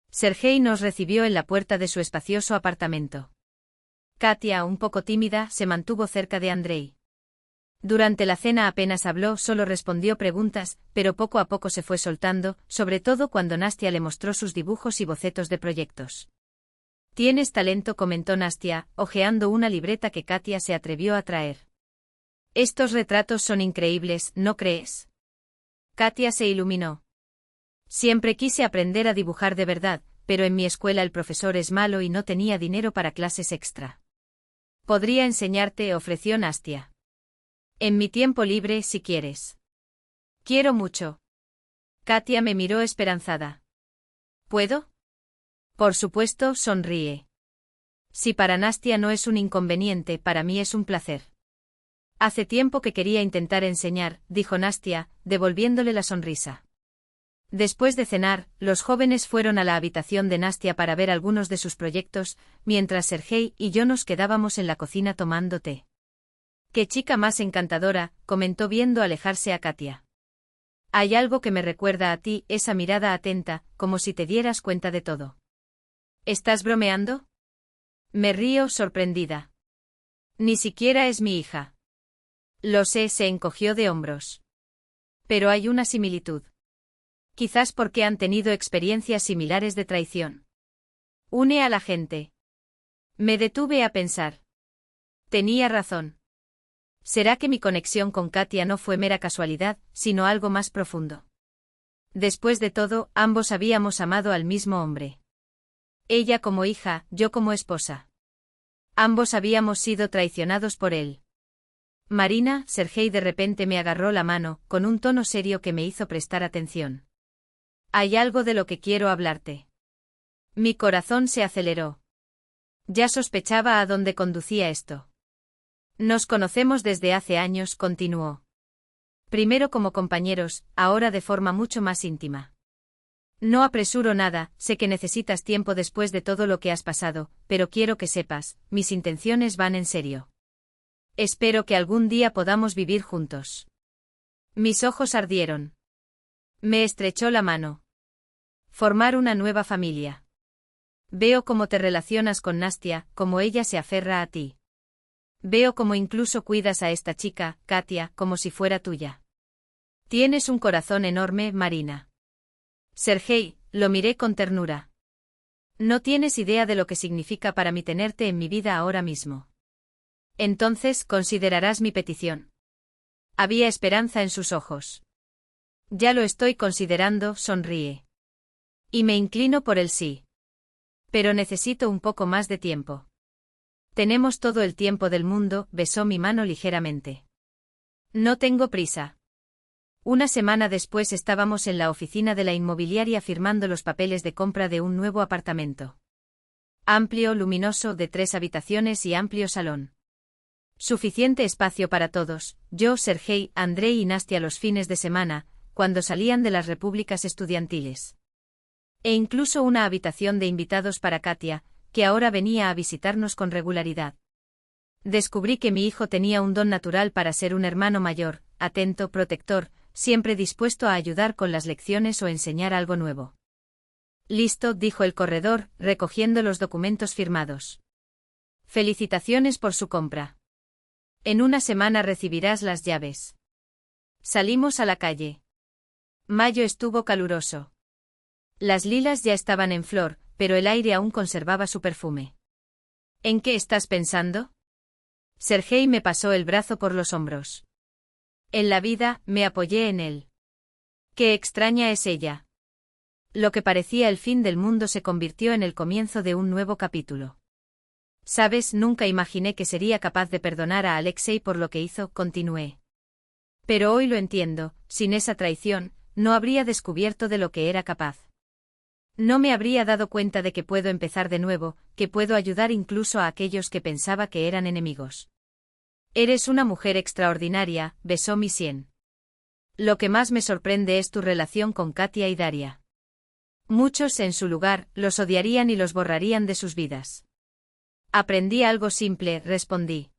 Sergei nos recibió en la puerta de su espacioso apartamento. Katia, un poco tímida, se mantuvo cerca de Andrei. Durante la cena apenas habló, solo respondió preguntas, pero poco a poco se fue soltando, sobre todo cuando Nastia le mostró sus dibujos y bocetos de proyectos. «Tienes talento», comentó Nastia, hojeando una libreta que Katia se atrevió a traer. «Estos retratos son increíbles, ¿no crees?» Katia se iluminó. «Siempre quise aprender a dibujar de verdad, pero en mi escuela el profesor es malo y no tenía dinero para clases extra». «Podría enseñarte», ofreció Nastia. «En mi tiempo libre, si quieres». «Quiero mucho». Katia me miró esperanzada. «¿Puedo?» «Por supuesto», sonríe. «Si para Nastia no es un inconveniente, para mí es un placer». «Hace tiempo que quería intentar enseñar», dijo Nastia, devolviéndole la sonrisa. Después de cenar, los jóvenes fueron a la habitación de Nastia para ver algunos de sus proyectos, mientras Sergei y yo nos quedábamos en la cocina tomando té. «Qué chica más encantadora», comentó viendo alejarse a Katia. «Hay algo que me recuerda a ti, esa mirada atenta, como si te dieras cuenta de todo». «¿Estás bromeando?» Me río, sorprendida. «Ni siquiera es mi hija». «Lo sé», se encogió de hombros. «Pero hay una similitud. Quizás porque han tenido experiencias similares de traición. Une a la gente». Me detuve a pensar. Tenía razón. ¿Será que mi conexión con Katia no fue mera casualidad, sino algo más profundo? Después de todo, ambos habíamos amado al mismo hombre. Ella como hija, yo como esposa. Ambos habíamos sido traicionados por él. «Marina», Sergei de repente me agarró la mano, con un tono serio que me hizo prestar atención. «Hay algo de lo que quiero hablarte». Mi corazón se aceleró. Ya sospechaba a dónde conducía esto. «Nos conocemos desde hace años», continuó. «Primero como compañeros, ahora de forma mucho más íntima. No apresuro nada, sé que necesitas tiempo después de todo lo que has pasado, pero quiero que sepas, mis intenciones van en serio. Espero que algún día podamos vivir juntos». Mis ojos ardieron. Me estrechó la mano. «Formar una nueva familia. Veo cómo te relacionas con Nastia, cómo ella se aferra a ti. Veo cómo incluso cuidas a esta chica, Katia, como si fuera tuya. Tienes un corazón enorme, Marina». «Sergei», lo miré con ternura. «No tienes idea de lo que significa para mí tenerte en mi vida ahora mismo. Entonces, ¿considerarás mi petición?» Había esperanza en sus ojos. «Ya lo estoy considerando», sonríe. «Y me inclino por el sí. Pero necesito un poco más de tiempo». «Tenemos todo el tiempo del mundo», besó mi mano ligeramente. «No tengo prisa». Una semana después estábamos en la oficina de la inmobiliaria firmando los papeles de compra de un nuevo apartamento. Amplio, luminoso, de 3 habitaciones y amplio salón. Suficiente espacio para todos, yo, Sergei, Andrei y Nastia los fines de semana, cuando salían de las repúblicas estudiantiles. E incluso una habitación de invitados para Katia, que ahora venía a visitarnos con regularidad. Descubrí que mi hijo tenía un don natural para ser un hermano mayor, atento, protector, siempre dispuesto a ayudar con las lecciones o enseñar algo nuevo. «Listo», dijo el corredor, recogiendo los documentos firmados. «Felicitaciones por su compra. En una semana recibirás las llaves». Salimos a la calle. Mayo estuvo caluroso. Las lilas ya estaban en flor, pero el aire aún conservaba su perfume. «¿En qué estás pensando?» Sergei me pasó el brazo por los hombros. «En la vida», me apoyé en él. «Qué extraña es ella». Lo que parecía el fin del mundo se convirtió en el comienzo de un nuevo capítulo. Sabes, nunca imaginé que sería capaz de perdonar a Alexei por lo que hizo, continué. Pero hoy lo entiendo, sin esa traición, no habría descubierto de lo que era capaz. No me habría dado cuenta de que puedo empezar de nuevo, que puedo ayudar incluso a aquellos que pensaba que eran enemigos. Eres una mujer extraordinaria, besó mi sien. Lo que más me sorprende es tu relación con Katia y Daria. Muchos, en su lugar, los odiarían y los borrarían de sus vidas. Aprendí algo simple, respondí.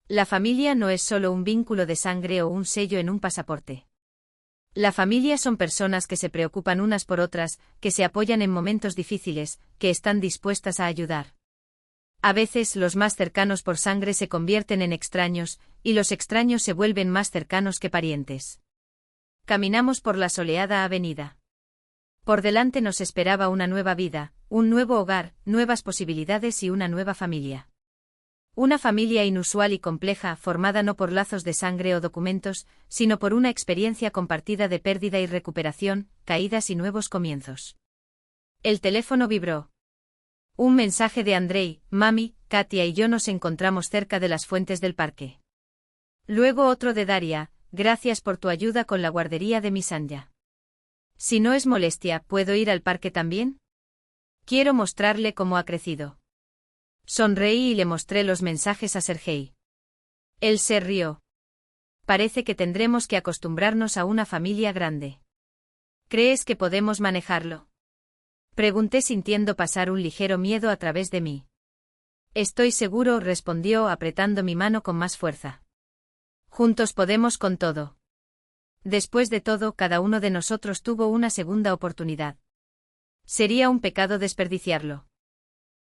La familia no es solo un vínculo de sangre o un sello en un pasaporte. La familia son personas que se preocupan unas por otras, que se apoyan en momentos difíciles, que están dispuestas a ayudar. A veces los más cercanos por sangre se convierten en extraños, y los extraños se vuelven más cercanos que parientes. Caminamos por la soleada avenida. Por delante nos esperaba una nueva vida, un nuevo hogar, nuevas posibilidades y una nueva familia. Una familia inusual y compleja, formada no por lazos de sangre o documentos, sino por una experiencia compartida de pérdida y recuperación, caídas y nuevos comienzos. El teléfono vibró. Un mensaje de Andrei: mami, Katia y yo nos encontramos cerca de las fuentes del parque. Luego otro de Daria: gracias por tu ayuda con la guardería de mi Sanya. Si no es molestia, ¿puedo ir al parque también? Quiero mostrarle cómo ha crecido. Sonreí y le mostré los mensajes a Sergei. Él se rió. Parece que tendremos que acostumbrarnos a una familia grande. ¿Crees que podemos manejarlo? Pregunté sintiendo pasar un ligero miedo a través de mí. Estoy seguro, respondió apretando mi mano con más fuerza. Juntos podemos con todo. Después de todo, cada uno de nosotros tuvo una segunda oportunidad. Sería un pecado desperdiciarlo.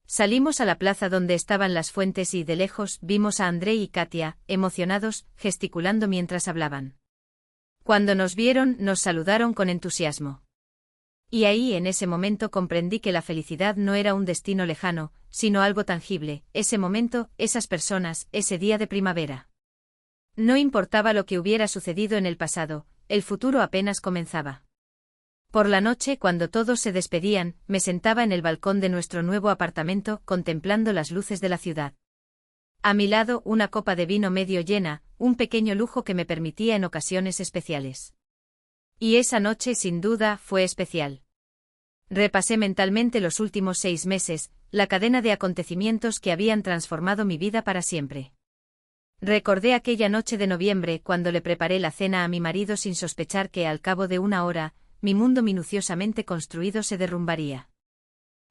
Salimos a la plaza donde estaban las fuentes y, de lejos, vimos a Andrei y Katia, emocionados, gesticulando mientras hablaban. Cuando nos vieron, nos saludaron con entusiasmo. Y ahí, en ese momento, comprendí que la felicidad no era un destino lejano, sino algo tangible, ese momento, esas personas, ese día de primavera. No importaba lo que hubiera sucedido en el pasado, el futuro apenas comenzaba. Por la noche, cuando todos se despedían, me sentaba en el balcón de nuestro nuevo apartamento, contemplando las luces de la ciudad. A mi lado, una copa de vino medio llena, un pequeño lujo que me permitía en ocasiones especiales. Y esa noche, sin duda, fue especial. Repasé mentalmente los últimos 6 meses, la cadena de acontecimientos que habían transformado mi vida para siempre. Recordé aquella noche de noviembre cuando le preparé la cena a mi marido sin sospechar que, al cabo de una hora, mi mundo minuciosamente construido se derrumbaría.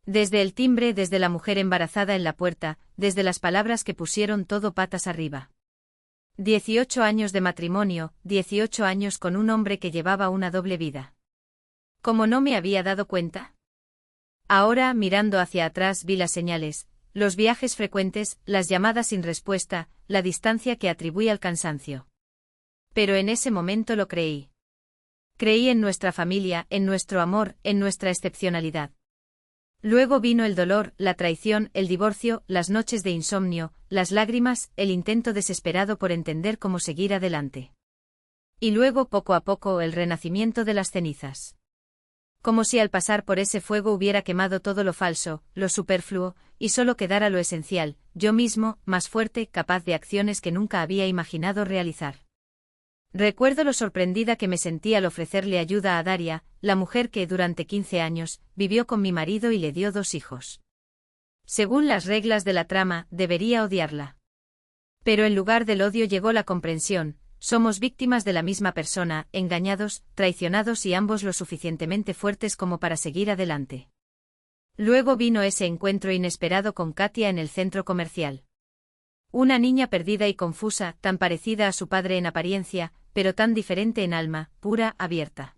Desde el timbre, desde la mujer embarazada en la puerta, desde las palabras que pusieron todo patas arriba. 18 años de matrimonio, 18 años con un hombre que llevaba una doble vida. ¿Cómo no me había dado cuenta? Ahora, mirando hacia atrás, vi las señales, los viajes frecuentes, las llamadas sin respuesta, la distancia que atribuí al cansancio. Pero en ese momento lo creí. Creí en nuestra familia, en nuestro amor, en nuestra excepcionalidad. Luego vino el dolor, la traición, el divorcio, las noches de insomnio, las lágrimas, el intento desesperado por entender cómo seguir adelante. Y luego, poco a poco, el renacimiento de las cenizas. Como si al pasar por ese fuego hubiera quemado todo lo falso, lo superfluo, y solo quedara lo esencial, yo mismo, más fuerte, capaz de acciones que nunca había imaginado realizar. Recuerdo lo sorprendida que me sentí al ofrecerle ayuda a Daria, la mujer que, durante 15 años, vivió con mi marido y le dio 2 hijos. Según las reglas de la trama, debería odiarla. Pero en lugar del odio llegó la comprensión: somos víctimas de la misma persona, engañados, traicionados y ambos lo suficientemente fuertes como para seguir adelante. Luego vino ese encuentro inesperado con Katia en el centro comercial. Una niña perdida y confusa, tan parecida a su padre en apariencia, pero tan diferente en alma, pura, abierta.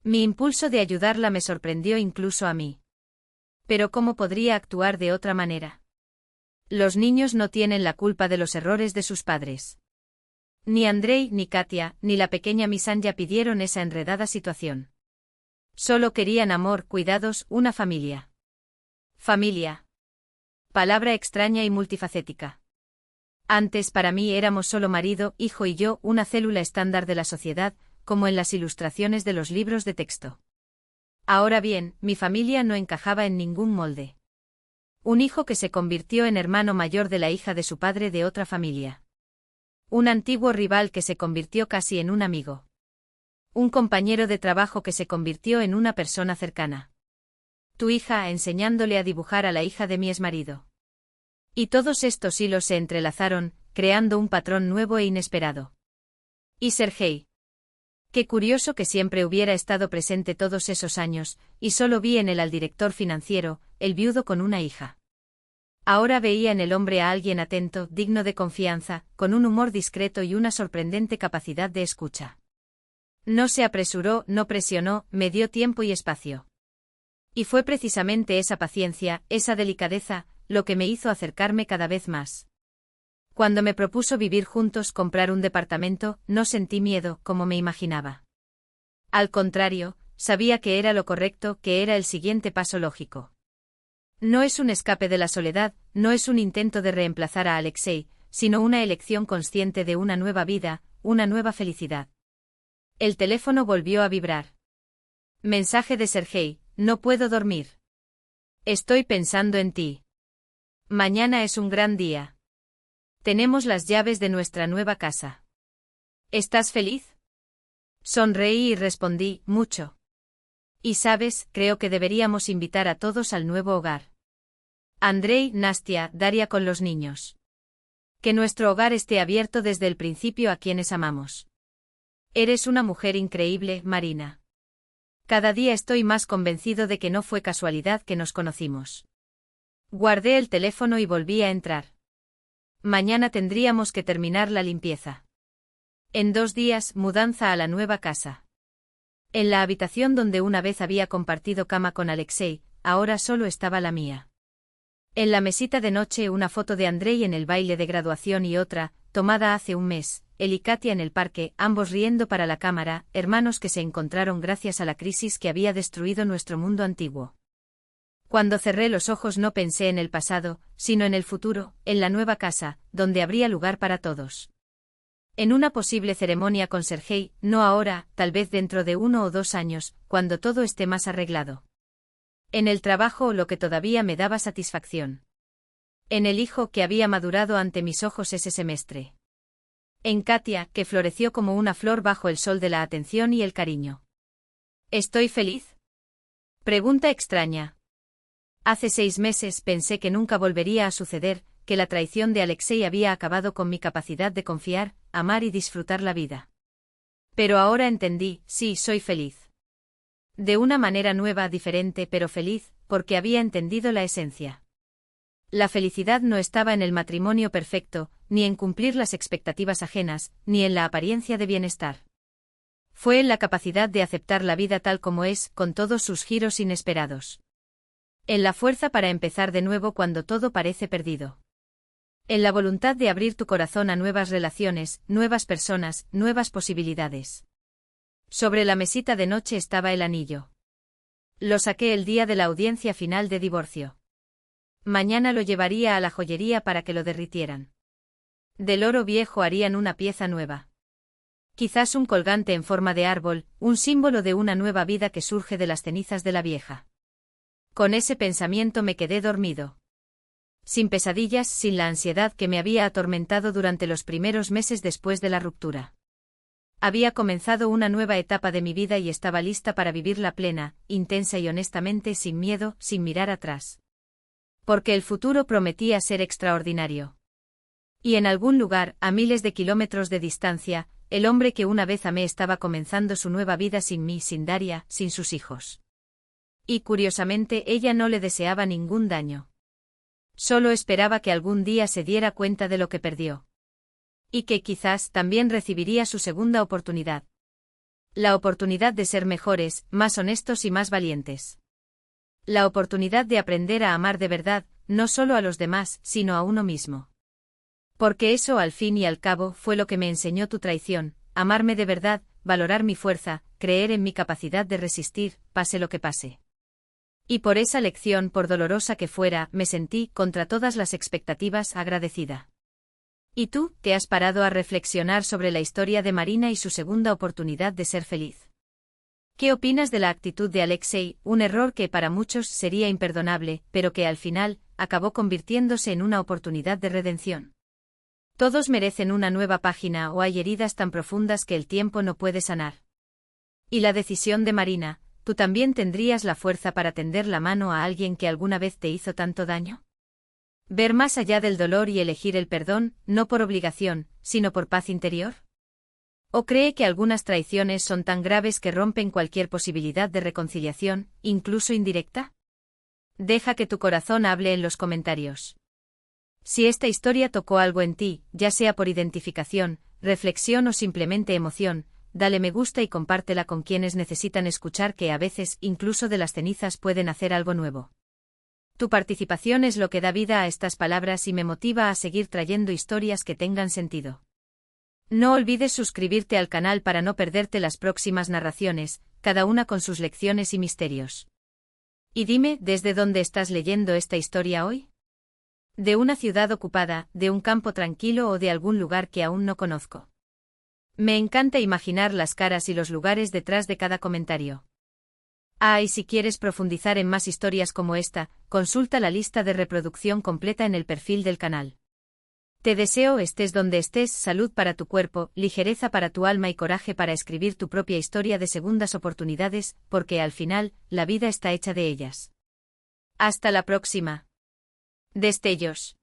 Mi impulso de ayudarla me sorprendió incluso a mí. Pero ¿cómo podría actuar de otra manera? Los niños no tienen la culpa de los errores de sus padres. Ni Andrei, ni Katia, ni la pequeña Misanya pidieron esa enredada situación. Solo querían amor, cuidados, una familia. Familia. Palabra extraña y multifacética. Antes para mí éramos solo marido, hijo y yo, una célula estándar de la sociedad, como en las ilustraciones de los libros de texto. Ahora bien, mi familia no encajaba en ningún molde. Un hijo que se convirtió en hermano mayor de la hija de su padre de otra familia. Un antiguo rival que se convirtió casi en un amigo. Un compañero de trabajo que se convirtió en una persona cercana. Tu hija enseñándole a dibujar a la hija de mi exmarido. Y todos estos hilos se entrelazaron, creando un patrón nuevo e inesperado. Y Sergei. Qué curioso que siempre hubiera estado presente todos esos años, y solo vi en él al director financiero, el viudo con una hija. Ahora veía en el hombre a alguien atento, digno de confianza, con un humor discreto y una sorprendente capacidad de escucha. No se apresuró, no presionó, me dio tiempo y espacio. Y fue precisamente esa paciencia, esa delicadeza, lo que me hizo acercarme cada vez más. Cuando me propuso vivir juntos, comprar un departamento, no sentí miedo, como me imaginaba. Al contrario, sabía que era lo correcto, que era el siguiente paso lógico. No es un escape de la soledad, no es un intento de reemplazar a Alexei, sino una elección consciente de una nueva vida, una nueva felicidad. El teléfono volvió a vibrar. Mensaje de Sergei: no puedo dormir. Estoy pensando en ti. Mañana es un gran día. Tenemos las llaves de nuestra nueva casa. ¿Estás feliz? Sonreí y respondí: mucho. Y sabes, creo que deberíamos invitar a todos al nuevo hogar. Andrei, Nastia, Daria con los niños. Que nuestro hogar esté abierto desde el principio a quienes amamos. Eres una mujer increíble, Marina. Cada día estoy más convencido de que no fue casualidad que nos conocimos. Guardé el teléfono y volví a entrar. Mañana tendríamos que terminar la limpieza. En 2 días, mudanza a la nueva casa. En la habitación donde una vez había compartido cama con Alexei, ahora solo estaba la mía. En la mesita de noche una foto de Andrei en el baile de graduación y otra, tomada hace un mes, él y Katia en el parque, ambos riendo para la cámara, hermanos que se encontraron gracias a la crisis que había destruido nuestro mundo antiguo. Cuando cerré los ojos no pensé en el pasado, sino en el futuro, en la nueva casa, donde habría lugar para todos. En una posible ceremonia con Sergei, no ahora, tal vez dentro de 1 o 2 años, cuando todo esté más arreglado. En el trabajo, lo que todavía me daba satisfacción. En el hijo que había madurado ante mis ojos ese semestre. En Katia, que floreció como una flor bajo el sol de la atención y el cariño. ¿Estoy feliz? Pregunta extraña. Hace 6 meses pensé que nunca volvería a suceder, que la traición de Alexei había acabado con mi capacidad de confiar, amar y disfrutar la vida. Pero ahora entendí, sí, soy feliz. De una manera nueva, diferente, pero feliz, porque había entendido la esencia. La felicidad no estaba en el matrimonio perfecto, ni en cumplir las expectativas ajenas, ni en la apariencia de bienestar. Fue en la capacidad de aceptar la vida tal como es, con todos sus giros inesperados. En la fuerza para empezar de nuevo cuando todo parece perdido. En la voluntad de abrir tu corazón a nuevas relaciones, nuevas personas, nuevas posibilidades. Sobre la mesita de noche estaba el anillo. Lo saqué el día de la audiencia final de divorcio. Mañana lo llevaría a la joyería para que lo derritieran. Del oro viejo harían una pieza nueva. Quizás un colgante en forma de árbol, un símbolo de una nueva vida que surge de las cenizas de la vieja. Con ese pensamiento me quedé dormido. Sin pesadillas, sin la ansiedad que me había atormentado durante los primeros meses después de la ruptura. Había comenzado una nueva etapa de mi vida y estaba lista para vivirla plena, intensa y honestamente, sin miedo, sin mirar atrás. Porque el futuro prometía ser extraordinario. Y en algún lugar, a miles de kilómetros de distancia, el hombre que una vez amé estaba comenzando su nueva vida sin mí, sin Daria, sin sus hijos. Y curiosamente ella no le deseaba ningún daño. Solo esperaba que algún día se diera cuenta de lo que perdió. Y que quizás también recibiría su segunda oportunidad. La oportunidad de ser mejores, más honestos y más valientes. La oportunidad de aprender a amar de verdad, no solo a los demás, sino a uno mismo. Porque eso al fin y al cabo fue lo que me enseñó tu traición, amarme de verdad, valorar mi fuerza, creer en mi capacidad de resistir, pase lo que pase. Y por esa lección, por dolorosa que fuera, me sentí, contra todas las expectativas, agradecida. ¿Y tú, te has parado a reflexionar sobre la historia de Marina y su segunda oportunidad de ser feliz? ¿Qué opinas de la actitud de Alexei, un error que para muchos sería imperdonable, pero que al final acabó convirtiéndose en una oportunidad de redención? Todos merecen una nueva página o hay heridas tan profundas que el tiempo no puede sanar. Y la decisión de Marina, ¿tú también tendrías la fuerza para tender la mano a alguien que alguna vez te hizo tanto daño? ¿Ver más allá del dolor y elegir el perdón, no por obligación, sino por paz interior? ¿O cree que algunas traiciones son tan graves que rompen cualquier posibilidad de reconciliación, incluso indirecta? Deja que tu corazón hable en los comentarios. Si esta historia tocó algo en ti, ya sea por identificación, reflexión o simplemente emoción, dale me gusta y compártela con quienes necesitan escuchar que a veces, incluso de las cenizas, pueden hacer algo nuevo. Tu participación es lo que da vida a estas palabras y me motiva a seguir trayendo historias que tengan sentido. No olvides suscribirte al canal para no perderte las próximas narraciones, cada una con sus lecciones y misterios. Y dime, ¿desde dónde estás leyendo esta historia hoy? ¿De una ciudad ocupada, de un campo tranquilo o de algún lugar que aún no conozco? Me encanta imaginar las caras y los lugares detrás de cada comentario. Y si quieres profundizar en más historias como esta, consulta la lista de reproducción completa en el perfil del canal. Te deseo, estés donde estés, salud para tu cuerpo, ligereza para tu alma y coraje para escribir tu propia historia de segundas oportunidades, porque al final, la vida está hecha de ellas. Hasta la próxima. Destellos.